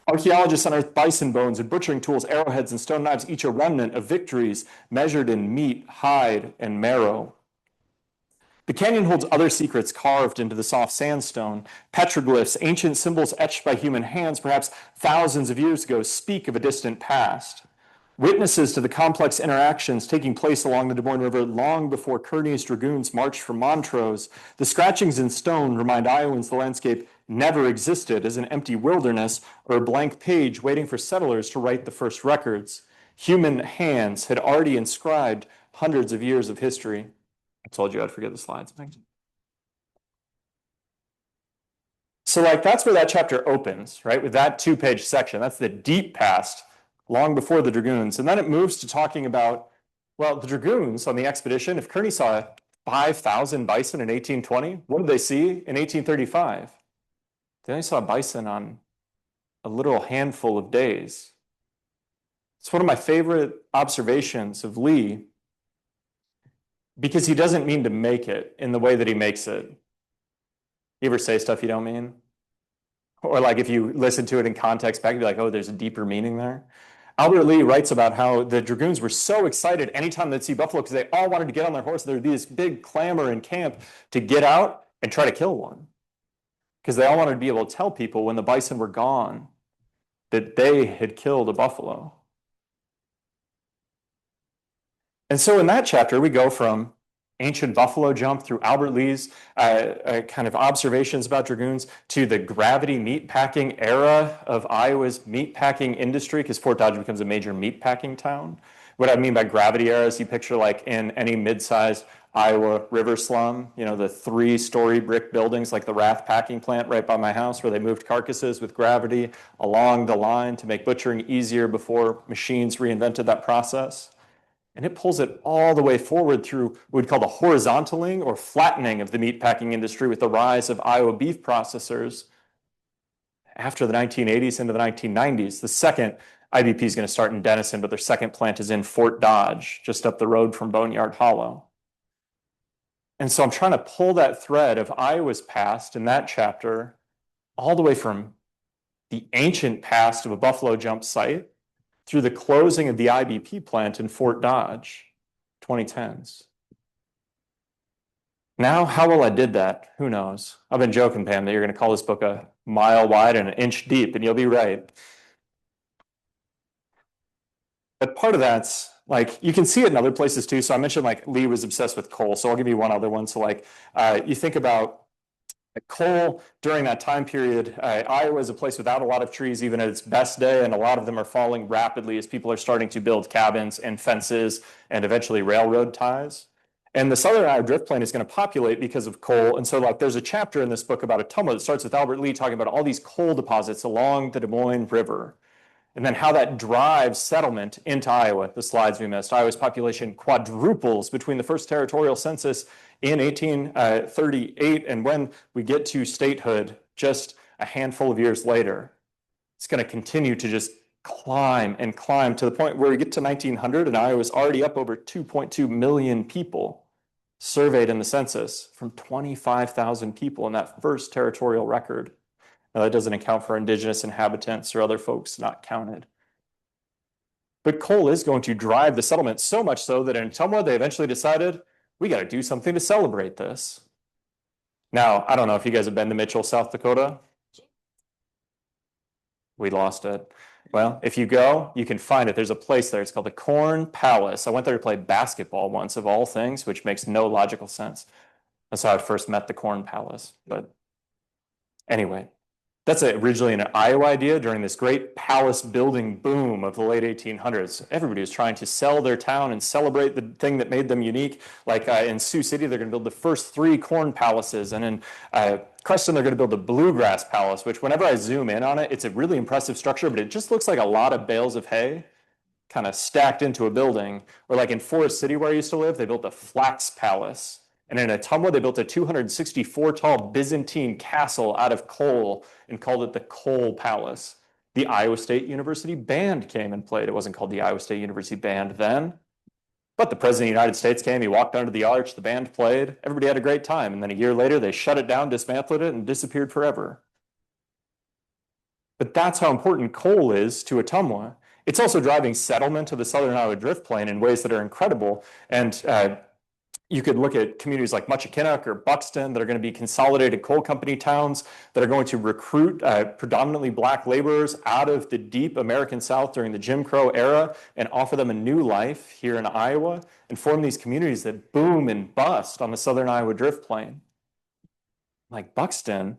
Archaeologists unearthed bison bones and butchering tools, arrowheads, and stone knives, each a remnant of victories measured in meat, hide, and marrow. The canyon holds other secrets carved into the soft sandstone. Petroglyphs, ancient symbols etched by human hands, perhaps thousands of years ago, speak of a distant past. Witnesses to the complex interactions taking place along the Des Moines River long before Kearny's dragoons marched from Montrose, the scratchings in stone remind Iowans the landscape never existed as an empty wilderness or a blank page waiting for settlers to write the first records. Human hands had already inscribed hundreds of years of history. I told you I'd forget the slides. So like that's where that chapter opens, right? With that 2-page section. That's the deep past, long before the Dragoons. And then it moves to talking about, well, the Dragoons on the expedition, if Kearny saw 5,000 bison in 1820, what did they see in 1835? They only saw bison on a little handful of days. It's one of my favorite observations of Lee because he doesn't mean to make it in the way that he makes it. You ever say stuff you don't mean? Or like if you listen to it in context back, you'd be like, oh, there's a deeper meaning there. Albert Lee writes about how the Dragoons were so excited anytime they'd see buffalo because they all wanted to get on their horse. There'd be this big clamor in camp to get out and try to kill one because they all wanted to be able to tell people when the bison were gone that they had killed a buffalo. And so in that chapter, we go from ancient buffalo jump through Albert Lee's kind of observations about dragoons to the gravity meatpacking era of Iowa's meatpacking industry, because Fort Dodge becomes a major meatpacking town. What I mean by gravity era is you picture like in any mid-sized Iowa river slum, the 3-story brick buildings like the Rath packing plant right by my house where they moved carcasses with gravity along the line to make butchering easier before machines reinvented that process. And it pulls it all the way forward through what we'd call the horizontaling or flattening of the meatpacking industry with the rise of Iowa beef processors after the 1980s into the 1990s. The second IBP is going to start in Denison, but their second plant is in Fort Dodge, just up the road from Boneyard Hollow. And so I'm trying to pull that thread of Iowa's past in that chapter all the way from the ancient past of a buffalo jump site through the closing of the IBP plant in Fort Dodge, 2010s. Now, how well I did that, who knows? I've been joking, Pam, that you're going to call this book a mile wide and an inch deep, and you'll be right. But part of that's you can see it in other places too. So I mentioned Lee was obsessed with coal. So I'll give you one other one. So you think about coal during that time period. Iowa is a place without a lot of trees, even at its best day, and a lot of them are falling rapidly as people are starting to build cabins and fences and eventually railroad ties. And the Southern Iowa Drift Plain is going to populate because of coal. And so there's a chapter in this book about Ottumwa that starts with Albert Lee talking about all these coal deposits along the Des Moines River, and then how that drives settlement into Iowa. The slides we missed. Iowa's population quadruples between the first territorial census in 1838 and when we get to statehood just a handful of years later. It's going to continue to just climb and climb to the point where we get to 1900 and Iowa's already up over 2.2 million people surveyed in the census from 25,000 people in that first territorial record. Now, that doesn't account for indigenous inhabitants or other folks not counted. But coal is going to drive the settlement so much so that in Ottumwa, they eventually decided, we got to do something to celebrate this. Now, I don't know if you guys have been to Mitchell, South Dakota. We lost it. Well, if you go, you can find it. There's a place there. It's called the Corn Palace. I went there to play basketball once, of all things, which makes no logical sense. That's how I first met the Corn Palace. But anyway, that's originally an Iowa idea during this great palace building boom of the late 1800s. Everybody was trying to sell their town and celebrate the thing that made them unique. In Sioux City, they're going to build the first 3 corn palaces. And in Creston, they're going to build the Bluegrass Palace, which whenever I zoom in on it, it's a really impressive structure, but it just looks like a lot of bales of hay kind of stacked into a building. Or in Forest City, where I used to live, they built the Flax Palace. And in Ottumwa, they built a 264 tall Byzantine castle out of coal and called it the Coal Palace. The Iowa State University Band came and played. It wasn't called the Iowa State University Band then, but the President of the United States came, he walked under the arch, the band played, everybody had a great time. And then a year later, they shut it down, dismantled it, and disappeared forever. But that's how important coal is to Ottumwa. It's also driving settlement of the Southern Iowa Drift Plain in ways that are incredible. And you could look at communities like Muchakinock or Buxton that are going to be consolidated coal company towns that are going to recruit predominantly Black laborers out of the deep American South during the Jim Crow era and offer them a new life here in Iowa and form these communities that boom and bust on the Southern Iowa Drift Plain. Like Buxton,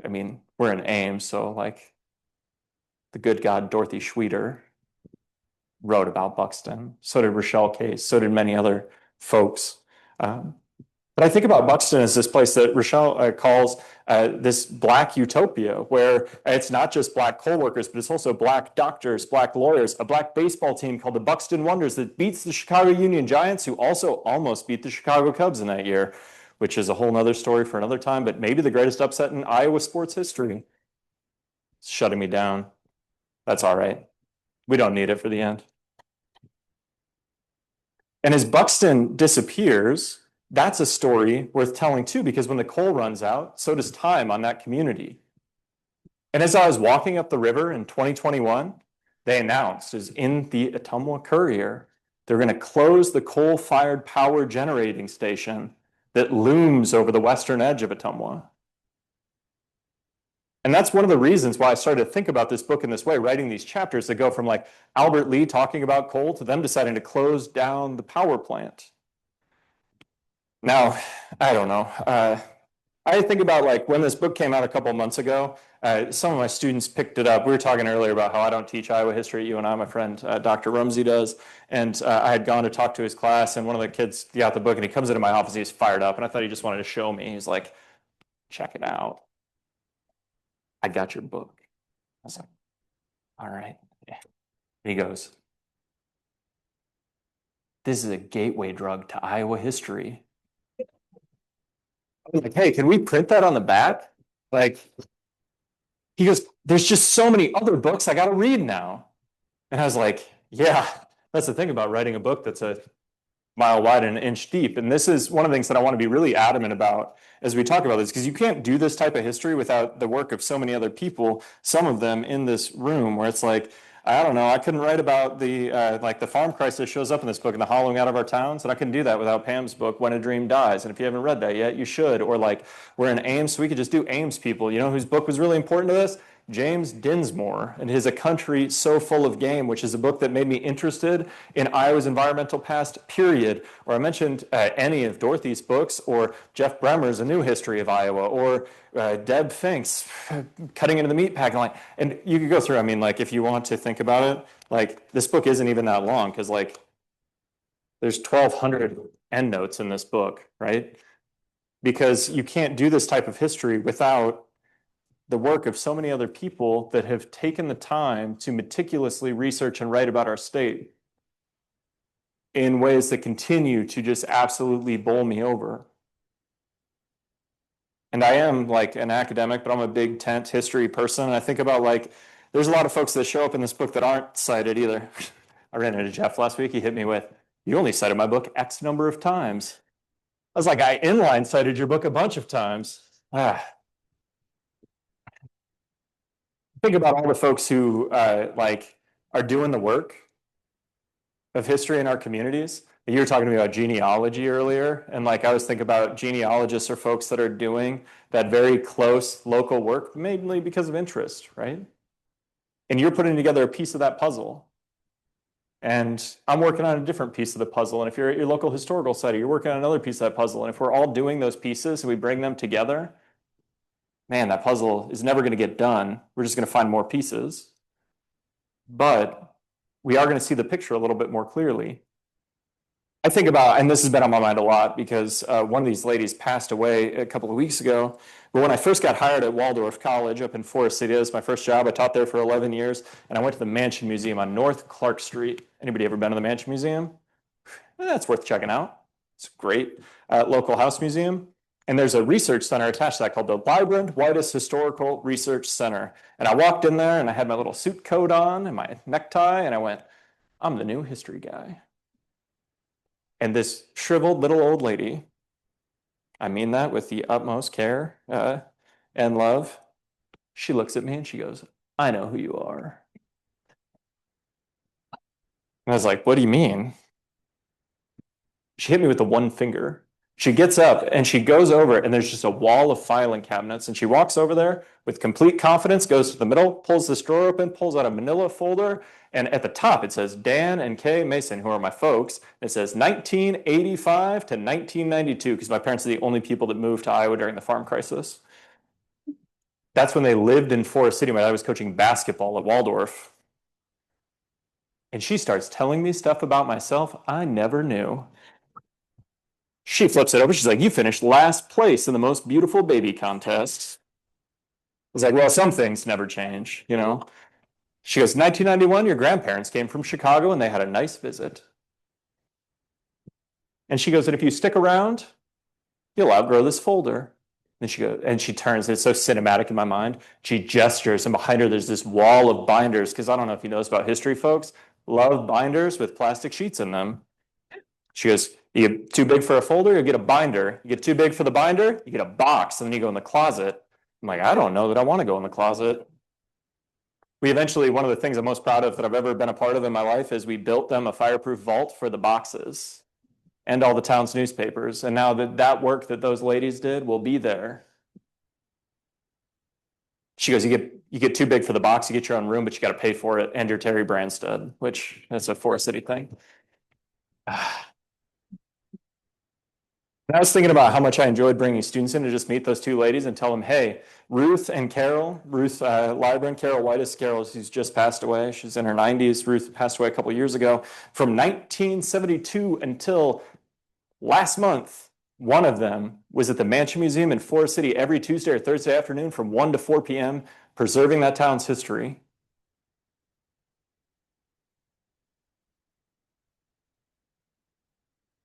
I mean, we're in Ames, so the good God Dorothy Schweeder wrote about Buxton. So did Rochelle Case. So did many other folks. But I think about Buxton as this place that Rochelle calls this Black utopia, where it's not just Black coal workers, but it's also Black doctors, Black lawyers, a Black baseball team called the Buxton Wonders that beats the Chicago Union Giants, who also almost beat the Chicago Cubs in that year, which is a whole nother story for another time, but maybe the greatest upset in Iowa sports history. It's shutting me down. That's all right. We don't need it for the end. And as Buxton disappears, that's a story worth telling too, because when the coal runs out, so does time on that community. And as I was walking up the river in 2021, they announced, as in the Ottumwa Courier, they're going to close the coal-fired power generating station that looms over the western edge of Ottumwa. And that's one of the reasons why I started to think about this book in this way, writing these chapters that go from Albert Lee talking about coal to them deciding to close down the power plant. Now, I don't know. I think about like when this book came out a couple months ago, some of my students picked it up. We were talking earlier about how I don't teach Iowa history. You and I, my friend Dr. Rumsey does. And I had gone to talk to his class, and one of the kids got the book, and he comes into my office. He's fired up, and I thought he just wanted to show me. He's like, "Check it out. I got your book." I was like, "All right." Yeah. And he goes, "This is a gateway drug to Iowa history." I was like, "Hey, can we print that on the back?" Like, he goes, "There's just so many other books I got to read now." And I was like, yeah, that's the thing about writing a book that's a mile wide and an inch deep. And this is one of the things that I want to be really adamant about as we talk about this, because you can't do this type of history without the work of so many other people, some of them in this room, where it's like, I don't know, I couldn't write about the like the farm crisis shows up in this book and the hollowing out of our towns, and I couldn't do that without Pam's book, When a Dream Dies. And if you haven't read that yet, you should. Or like we're in Ames, so we could just do Ames people. You know whose book was really important to this? James Dinsmore and his A Country So Full of Game, which is a book that made me interested in Iowa's environmental past, period. Or I mentioned any of Dorothy's books, or Jeff Bremer's A New History of Iowa, or Deb Fink's Cutting into the Meatpacking Line. And you could go through, I mean, like, if you want to think about it, like, this book isn't even that long, because, like, there's 1,200 endnotes in this book, right? Because you can't do this type of history without the work of so many other people that have taken the time to meticulously research and write about our state in ways that continue to just absolutely bowl me over. And I am like an academic, but I'm a big tent history person. And I think about like, there's a lot of folks that show up in this book that aren't cited either. I ran into Jeff last week. He hit me with, "You only cited my book X number of times." I was like, "I inline cited your book a bunch of times." Think about all the folks who like are doing the work of history in our communities. You were talking to me about genealogy earlier, and like I was thinking about genealogists or folks that are doing that very close local work, mainly because of interest, right? And you're putting together a piece of that puzzle. And I'm working on a different piece of the puzzle. And if you're at your local historical site, you're working on another piece of that puzzle. And if we're all doing those pieces and we bring them together, man, that puzzle is never going to get done. We're just going to find more pieces. But we are going to see the picture a little bit more clearly. I think about, and this has been on my mind a lot because one of these ladies passed away a couple of weeks ago. But when I first got hired at Waldorf College up in Forest City, that was my first job. I taught there for 11 years, and I went to the Mansion Museum on North Clark Street. Anybody ever been to the Mansion Museum? That's worth checking out. It's a great local house museum. And there's a research center attached to that called the Vibrant Whitest Historical Research Center. And I walked in there and I had my little suit coat on and my necktie, and I went, "I'm the new history guy." And this shriveled little old lady, I mean that with the utmost care and love, she looks at me and she goes, "I know who you are." And I was like, "What do you mean?" She hit me with the one finger. She gets up and she goes over, and there's just a wall of filing cabinets. And she walks over there with complete confidence, goes to the middle, pulls this drawer open, pulls out a manila folder. And at the top, it says Dan and Kay Mason, who are my folks. It says 1985 to 1992, because my parents are the only people that moved to Iowa during the farm crisis. That's when they lived in Forest City. My dad was coaching basketball at Waldorf. And she starts telling me stuff about myself I never knew. She flips it over. She's like, "You finished last place in the most beautiful baby contest." I was like, "Well, some things never change, you know?" She goes, "1991, your grandparents came from Chicago and they had a nice visit." And she goes, "And if you stick around, you'll outgrow this folder." And she goes, and she turns, and it's so cinematic in my mind. She gestures, and behind her, there's this wall of binders. Because I don't know if you know this about history, folks, love binders with plastic sheets in them. She goes, "You get too big for a folder, you get a binder. You get too big for the binder, you get a box, and then you go in the closet." I'm like, "I don't know that I want to go in the closet." We eventually, one of the things I'm most proud of that I've ever been a part of in my life is we built them a fireproof vault for the boxes and all the town's newspapers. And now that work that those ladies did will be there. She goes, you get too big for the box, you get your own room, but you got to pay for it and your Terry Branstad," which that's a Forest City thing. And I was thinking about how much I enjoyed bringing students in to just meet those two ladies and tell them, hey, Ruth and Carol, Ruth Lybrand, Carol Whitus, Carol, who's just passed away. She's in her 90s. Ruth passed away a couple years ago. From 1972 until last month, one of them was at the Mansion Museum in Forest City every Tuesday or Thursday afternoon from 1 to 4 p.m., preserving that town's history.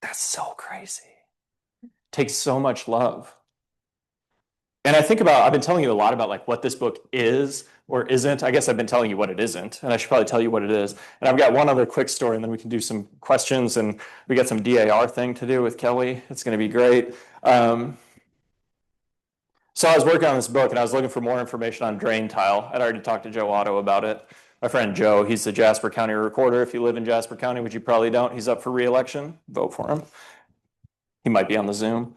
That's so crazy. Takes so much love. And I think about, I've been telling you a lot about like what this book is or isn't. I guess I've been telling you what it isn't, and I should probably tell you what it is. And I've got one other quick story, and then we can do some questions, and we got some DAR thing to do with Kelly. It's going to be great. So I was working on this book, and I was looking for more information on drain tile. I'd already talked to Joe Otto about it. My friend Joe, he's the Jasper County recorder. If you live in Jasper County, which you probably don't, he's up for re-election. Vote for him. He might be on the Zoom.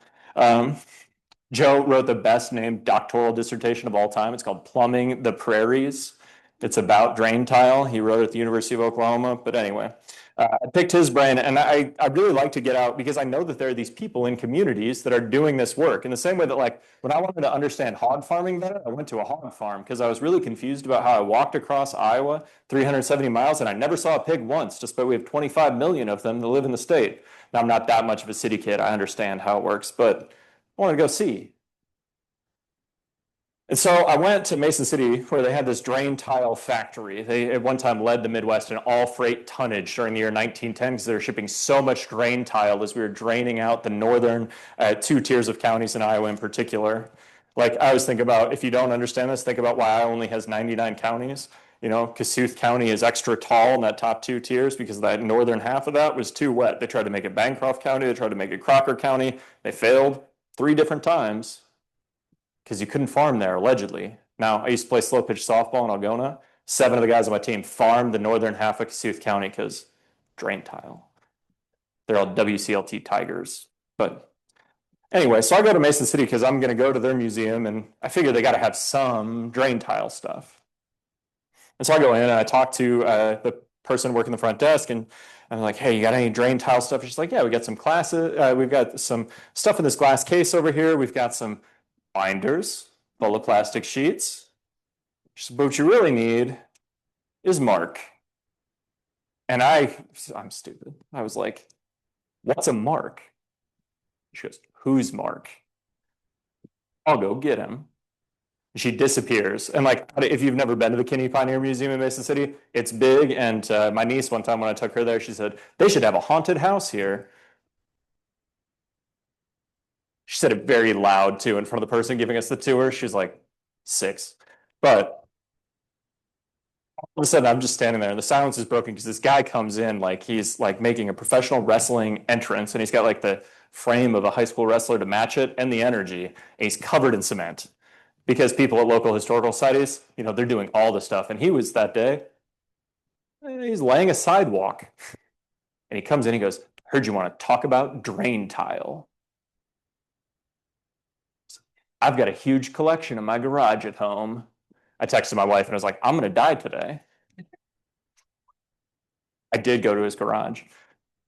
Joe wrote the best named doctoral dissertation of all time. It's called Plumbing the Prairies. It's about drain tile. He wrote it at the University of Oklahoma. But anyway, I picked his brain, and I really like to get out because I know that there are these people in communities that are doing this work in the same way that like when I wanted to understand hog farming better, I went to a hog farm because I was really confused about how I walked across Iowa 370 miles and I never saw a pig once, despite we have 25 million of them that live in the state. Now, I'm not that much of a city kid. I understand how it works, but I want to go see. And so I went to Mason City where they had this drain tile factory. They at one time led the Midwest in all freight tonnage during the year 1910 because they were shipping so much drain tile as we were draining out the northern two tiers of counties in Iowa in particular. Like I always think about, if you don't understand this, think about why Iowa only has 99 counties. You know, Kossuth County is extra tall in that top two tiers because that northern half of that was too wet. They tried to make it Bancroft County. They tried to make it Crocker County. They failed 3 different times because you couldn't farm there, allegedly. Now, I used to play slow pitch softball in Algona. 7 of the guys on my team farmed the northern half of Kossuth County because drain tile. They're all WCLT Tigers. But anyway, so I go to Mason City because I'm going to go to their museum, and I figure they got to have some drain tile stuff. And so I go in and I talk to the person working the front desk, and I'm like, hey, you got any drain tile stuff? She's like, yeah, we got some classes. We've got some stuff in this glass case over here. We've got some binders full of plastic sheets. She said, but what you really need is mark. And I'm stupid. I was like, what's a mark? She goes, who's Mark? I'll go get him. She disappears. And like, if you've never been to the Kinney Pioneer Museum in Mason City, it's big. And my niece, one time when I took her there, she said, they should have a haunted house here. She said it very loud too in front of the person giving us the tour. She's like 6. But all of a sudden I'm just standing there and the silence is broken because this guy comes in like he's like making a professional wrestling entrance, and he's got like the frame of a high school wrestler to match it and the energy. And he's covered in cement. Because people at local historical societies, you know, they're doing all the stuff. And he was that day, he's laying a sidewalk. And he comes in, he goes, heard you want to talk about drain tile. I've got a huge collection in my garage at home. I texted my wife and I was like, I'm going to die today. I did go to his garage,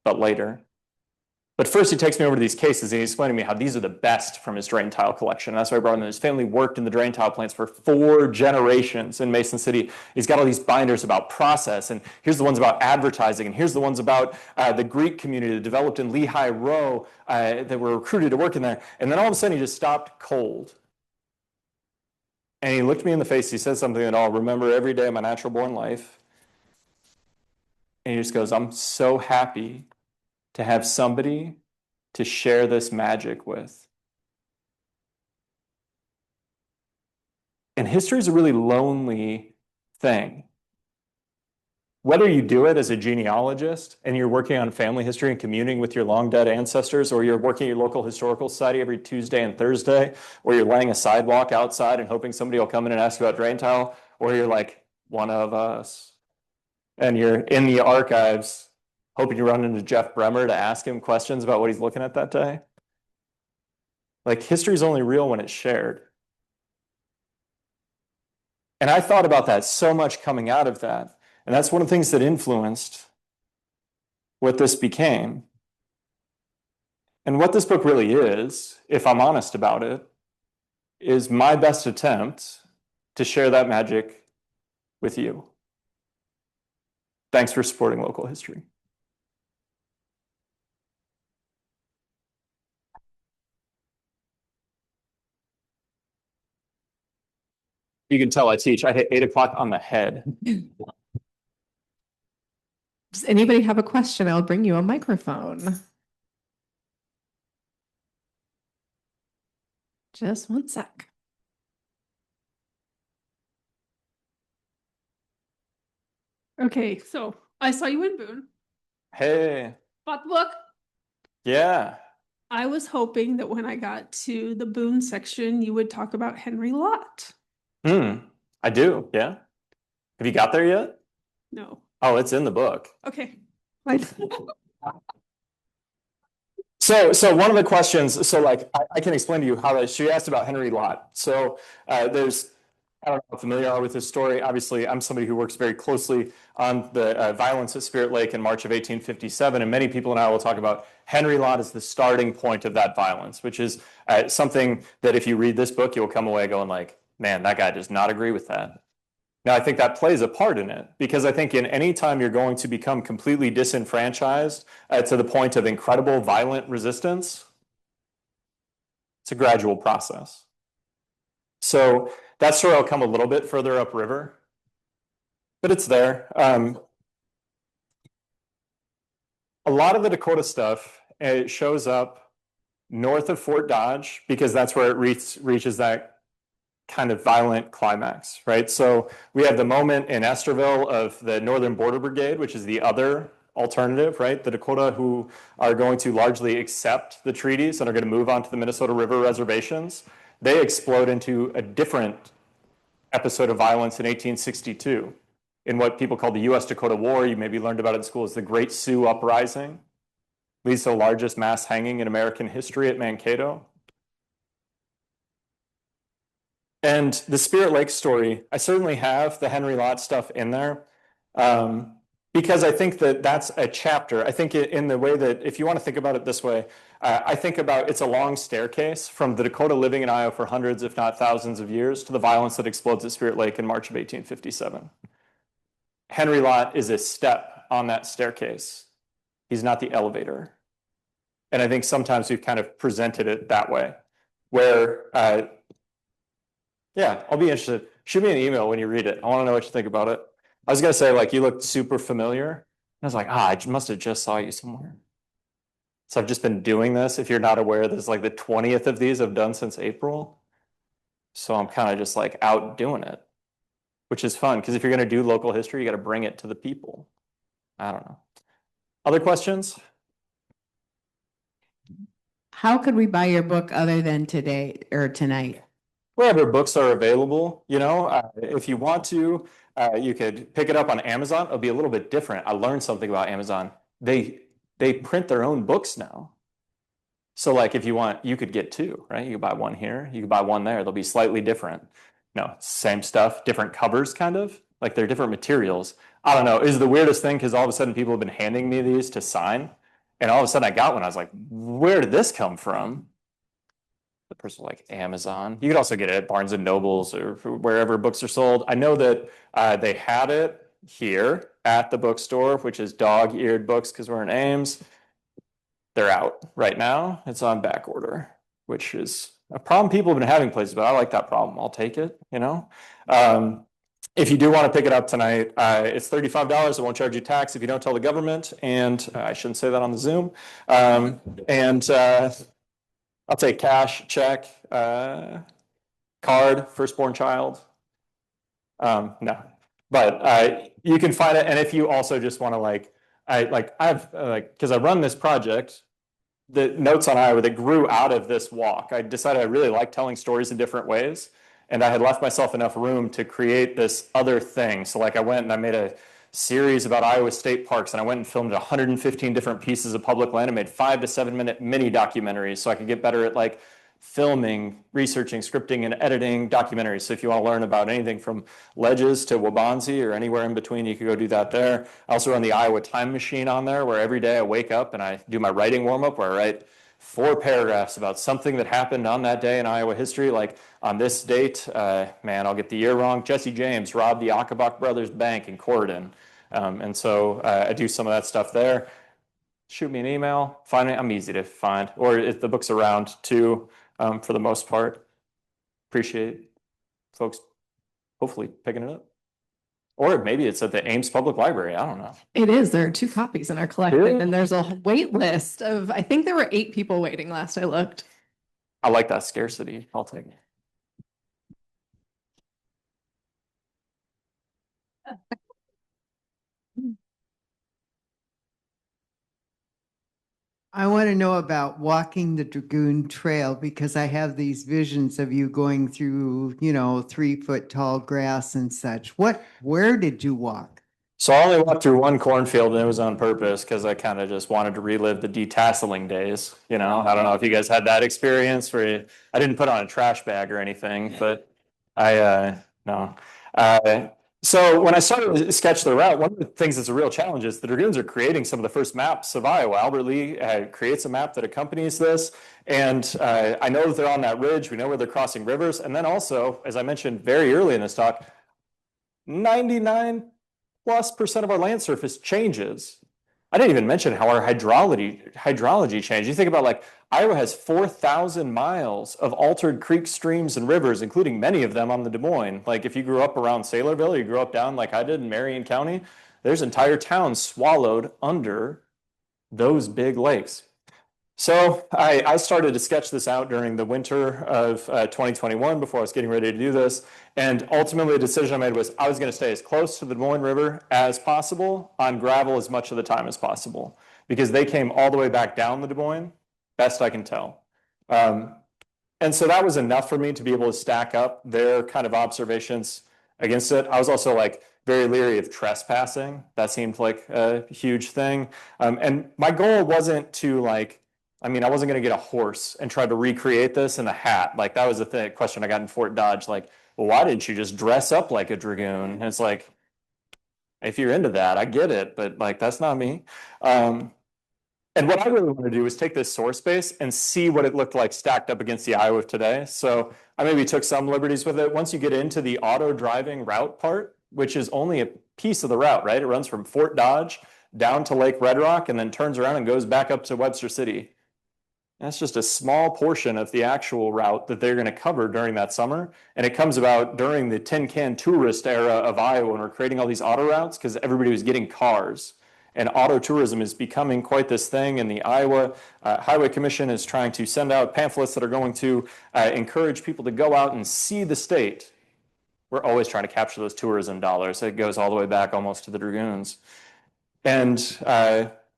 but later. But first he takes me over to these cases and he's explaining to me how these are the best from his drain tile collection. And that's why I brought him in. His family worked in the drain tile plants for 4 generations in Mason City. He's got all these binders about process, and here's the ones about advertising, and here's the ones about the Greek community that developed in Lehigh Row that were recruited to work in there. And then all of a sudden he just stopped cold. And he looked me in the face. He said something that I'll remember every day of my natural born life. And he just goes, I'm so happy to have somebody to share this magic with. And history is a really lonely thing. Whether you do it as a genealogist and you're working on family history and communing with your long dead ancestors, or you're working at your local historical society every Tuesday and Thursday, or you're laying a sidewalk outside and hoping somebody will come in and ask you about drain tile, or you're like one of us and you're in the archives hoping you run into Jeff Bremer to ask him questions about what he's looking at that day. Like, history is only real when it's shared. And I thought about that so much coming out of that. And that's one of the things that influenced what this became. And what this book really is, if I'm honest about it, is my best attempt to share that magic with you. Thanks for supporting local history. You can tell I teach. I hit 8 o'clock on the head. Does anybody have a question? I'll bring you a microphone. Just one sec. Okay, so I saw you in Boone. Hey, Bought the book. yeah. I was hoping that when I got to the Boone section, you would talk about Henry Lott. I do, yeah. Have you got there yet? No. Oh, it's in the book. Okay. Right. So one of the questions, so like I can explain to you how she asked about Henry Lott. So there's, I don't know how familiar you are with this story. Obviously, I'm somebody who works very closely on the violence at Spirit Lake in March of 1857, and many people in Iowa will talk about Henry Lott as the starting point of that violence, which is something that if you read this book, you'll come away going like, man, that guy does not agree with that. Now, I think that plays a part in it because I think in any time you're going to become completely disenfranchised to the point of incredible violent resistance, it's a gradual process. So that story will come a little bit further upriver, but it's there. A lot of the Dakota stuff, it shows up north of Fort Dodge because that's where it reaches that kind of violent climax, right? So we have the moment in Esterville of the Northern Border Brigade, which is the other alternative, right? The Dakota who are going to largely accept the treaties and are going to move on to the Minnesota River reservations. They explode into a different episode of violence in 1862 in what people call the U.S. Dakota War. You maybe learned about it in school as the Great Sioux Uprising. Leads to the largest mass hanging in American history at Mankato. And the Spirit Lake story, I certainly have the Henry Lott stuff in there because I think that that's a chapter. I think in the way that, if you want to think about it this way, I think about it's a long staircase from the Dakota living in Iowa for hundreds, if not thousands of years, to the violence that explodes at Spirit Lake in March of 1857. Henry Lott is a step on that staircase. He's not the elevator. And I think sometimes we've kind of presented it that way, where yeah, I'll be interested. Shoot me an email when you read it. I want to know what you think about it. I was going to say, like, you looked super familiar. And I was like, I must have just saw you somewhere. So I've just been doing this. If you're not aware, this is like the 20th of these I've done since April. So I'm kind of just like out doing it, which is fun. Because if you're going to do local history, you got to bring it to the people. I don't know. Other questions? How could we buy your book other than today or tonight? Wherever books are available, you know, if you want to, you could pick it up on Amazon. It'll be a little bit different. I learned something about Amazon. They print their own books now. So like if you want, you could get two, right? You could buy one here, you could buy one there. They'll be slightly different. No, same stuff, different covers kind of. Like they're different materials. I don't know. It was the weirdest thing because all of a sudden people have been handing me these to sign. And all of a sudden I got one. I was like, where did this come from? The person like Amazon. You could also get it at Barnes and Nobles or wherever books are sold. I know that they had it here at the bookstore, which is dog-eared books because we're in Ames. They're out right now. It's on back order, which is a problem people have been having places, but I like that problem. I'll take it, you know. If you do want to pick it up tonight, it's $35. It won't charge you tax if you don't tell the government. And I shouldn't say that on the Zoom. I'll take cash, check, card, firstborn child. No, but you can find it. And if you also just want to because I run this project, the Notes on Iowa that grew out of this walk. I decided I really like telling stories in different ways. And I had left myself enough room to create this other thing. So like I went and I made a series about Iowa state parks, and I went and filmed 115 different pieces of public land and made 5 to 7 minute mini documentaries so I could get better at like filming, researching, scripting, and editing documentaries. So if you want to learn about anything from ledges to Wabansie or anywhere in between, you could go do that there. I also run the Iowa Time Machine on there, where every day I wake up and I do my writing warm-up, where I write 4 paragraphs about something that happened on that day in Iowa history. Like on this date, man, I'll get the year wrong. Jesse James robbed the Akabach Brothers Bank in Corydon. And so I do some of that stuff there. Shoot me an email. Find me. I'm easy to find. Or if the book's around too, for the most part. Appreciate folks hopefully picking it up. Or maybe it's at the Ames Public Library. I don't know. It is. There are 2 copies in our collection, Really? and there's a wait list of, I think there were 8 people waiting last I looked. I like that scarcity. I'll take it. I want to know about walking the Dragoon Trail because I have these visions of you going through, 3-foot tall grass and such. Where did you walk? So I only walked through one cornfield, and it was on purpose because I kind of just wanted to relive the detasseling days. I don't know if you guys had that experience where I didn't put on a trash bag or anything, but no. So when I started to sketch the route, one of the things that's a real challenge is the Dragoons are creating some of the first maps of Iowa. Albert Lee creates a map that accompanies this. And I know that they're on that ridge. We know where they're crossing rivers. And then also, as I mentioned very early in this talk, 99+% of our land surface changes. I didn't even mention how our hydrology changed. You think about like Iowa has 4,000 miles of altered creeks, streams, and rivers, including many of them on the Des Moines. Like if you grew up around Saylorville, or you grew up down like I did in Marion County, there's entire towns swallowed under those big lakes. So I started to sketch this out during the winter of 2021 before I was getting ready to do this. And ultimately, the decision I made was I was going to stay as close to the Des Moines River as possible on gravel as much of the time as possible because they came all the way back down the Des Moines, best I can tell. And so that was enough for me to be able to stack up their kind of observations against it. I was also like very leery of trespassing. That seemed like a huge thing. And my goal wasn't to I wasn't going to get a horse and try to recreate this in a hat. Like that was the question I got in Fort Dodge. Like, well, why didn't you just dress up like a dragoon? And it's like, if you're into that, I get it, but like that's not me. And what I really want to do is take this source space and see what it looked like stacked up against the Iowa of today. So I maybe took some liberties with it. Once you get into the auto driving route part, which is only a piece of the route, right? It runs from Fort Dodge down to Lake Red Rock and then turns around and goes back up to Webster City. That's just a small portion of the actual route that they're going to cover during that summer. And it comes about during the tin can tourist era of Iowa when we're creating all these auto routes because everybody was getting cars. And auto tourism is becoming quite this thing. And the Iowa Highway Commission is trying to send out pamphlets that are going to encourage people to go out and see the state. We're always trying to capture those tourism dollars. It goes all the way back almost to the Dragoons. And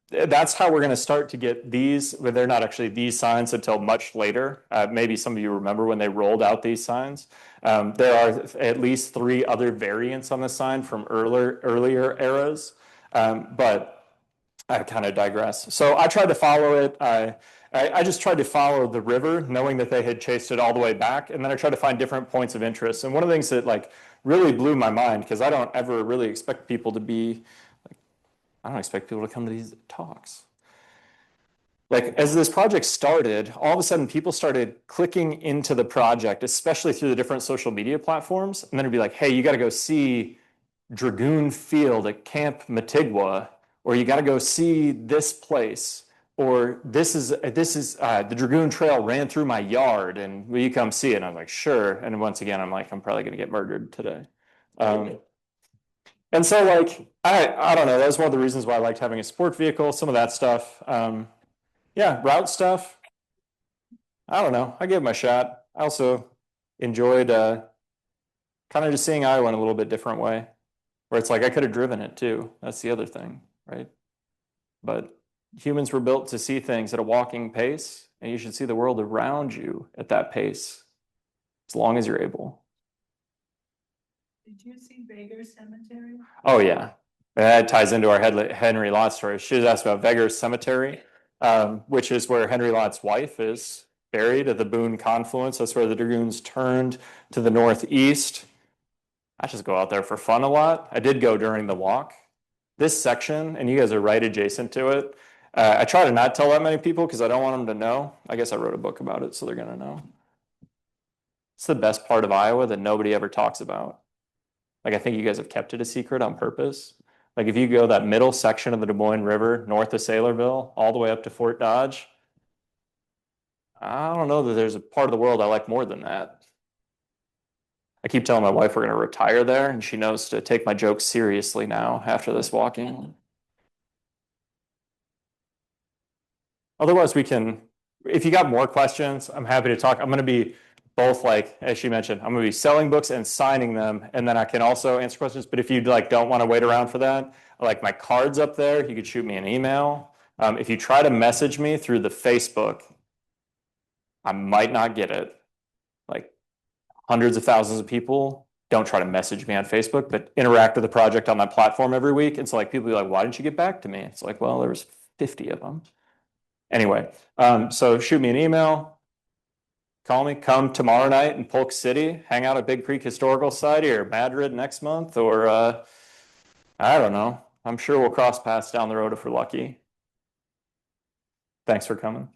that's how we're going to start to get these, but they're not actually these signs until much later. Maybe some of you remember when they rolled out these signs. There are at least 3 other variants on the sign from earlier eras, but I kind of digress. So I tried to follow it. I just tried to follow the river, knowing that they had chased it all the way back, and then I tried to find different points of interest. And one of the things that really blew my mind, because I don't ever really expect people to be I don't expect people to come to these talks. As this project started, all of a sudden people started clicking into the project, especially through the different social media platforms. And then it'd be like, hey, you got to go see Dragoon Field at Camp Matigwa, or you got to go see this place, or this is the Dragoon Trail ran through my yard, and will you come see it? And I'm like, sure. And once again, I'm like, I'm probably going to get murdered today. And so I don't know, that was one of the reasons why I liked having a sport vehicle, some of that stuff. Route stuff. I don't know, I gave it my shot. I also enjoyed kind of just seeing Iowa in a little bit different way, where it's like I could have driven it too. That's the other thing, right? But humans were built to see things at a walking pace, and you should see the world around you at that pace, as long as you're able. Did you see Veger Cemetery? Oh, yeah. That ties into our Henry Lott story. She was asked about Veger Cemetery, which is where Henry Lott's wife is buried at the Boone Confluence. That's where the Dragoons turned to the northeast. I just go out there for fun a lot. I did go during the walk. This section, and you guys are right adjacent to it, I try to not tell that many people because I don't want them to know. I guess I wrote a book about it, so they're gonna know. It's the best part of Iowa that nobody ever talks about. Like, I think you guys have kept it a secret on purpose. Like, if you go that middle section of the Des Moines River, north of Saylorville, all the way up to Fort Dodge, I don't know that there's a part of the world I like more than that. I keep telling my wife we're going to retire there, and she knows to take my jokes seriously now after this walking. Otherwise, we can, if you got more questions, I'm happy to talk. I'm going to be both, like, as she mentioned, I'm going to be selling books and signing them, and then I can also answer questions. But if you like don't want to wait around for that, like my card's up there, you could shoot me an email. If you try to message me through the Facebook, I might not get it. Like, hundreds of thousands of people don't try to message me on Facebook, but interact with the project on my platform every week. And so, like, people be like, why didn't you get back to me? It's like, well, there was 50 of them. Anyway, so shoot me an email, call me, come tomorrow night in Polk City, hang out at Big Creek Historical Society or Madrid next month, or I don't know. I'm sure we'll cross paths down the road if we're lucky. Thanks for coming.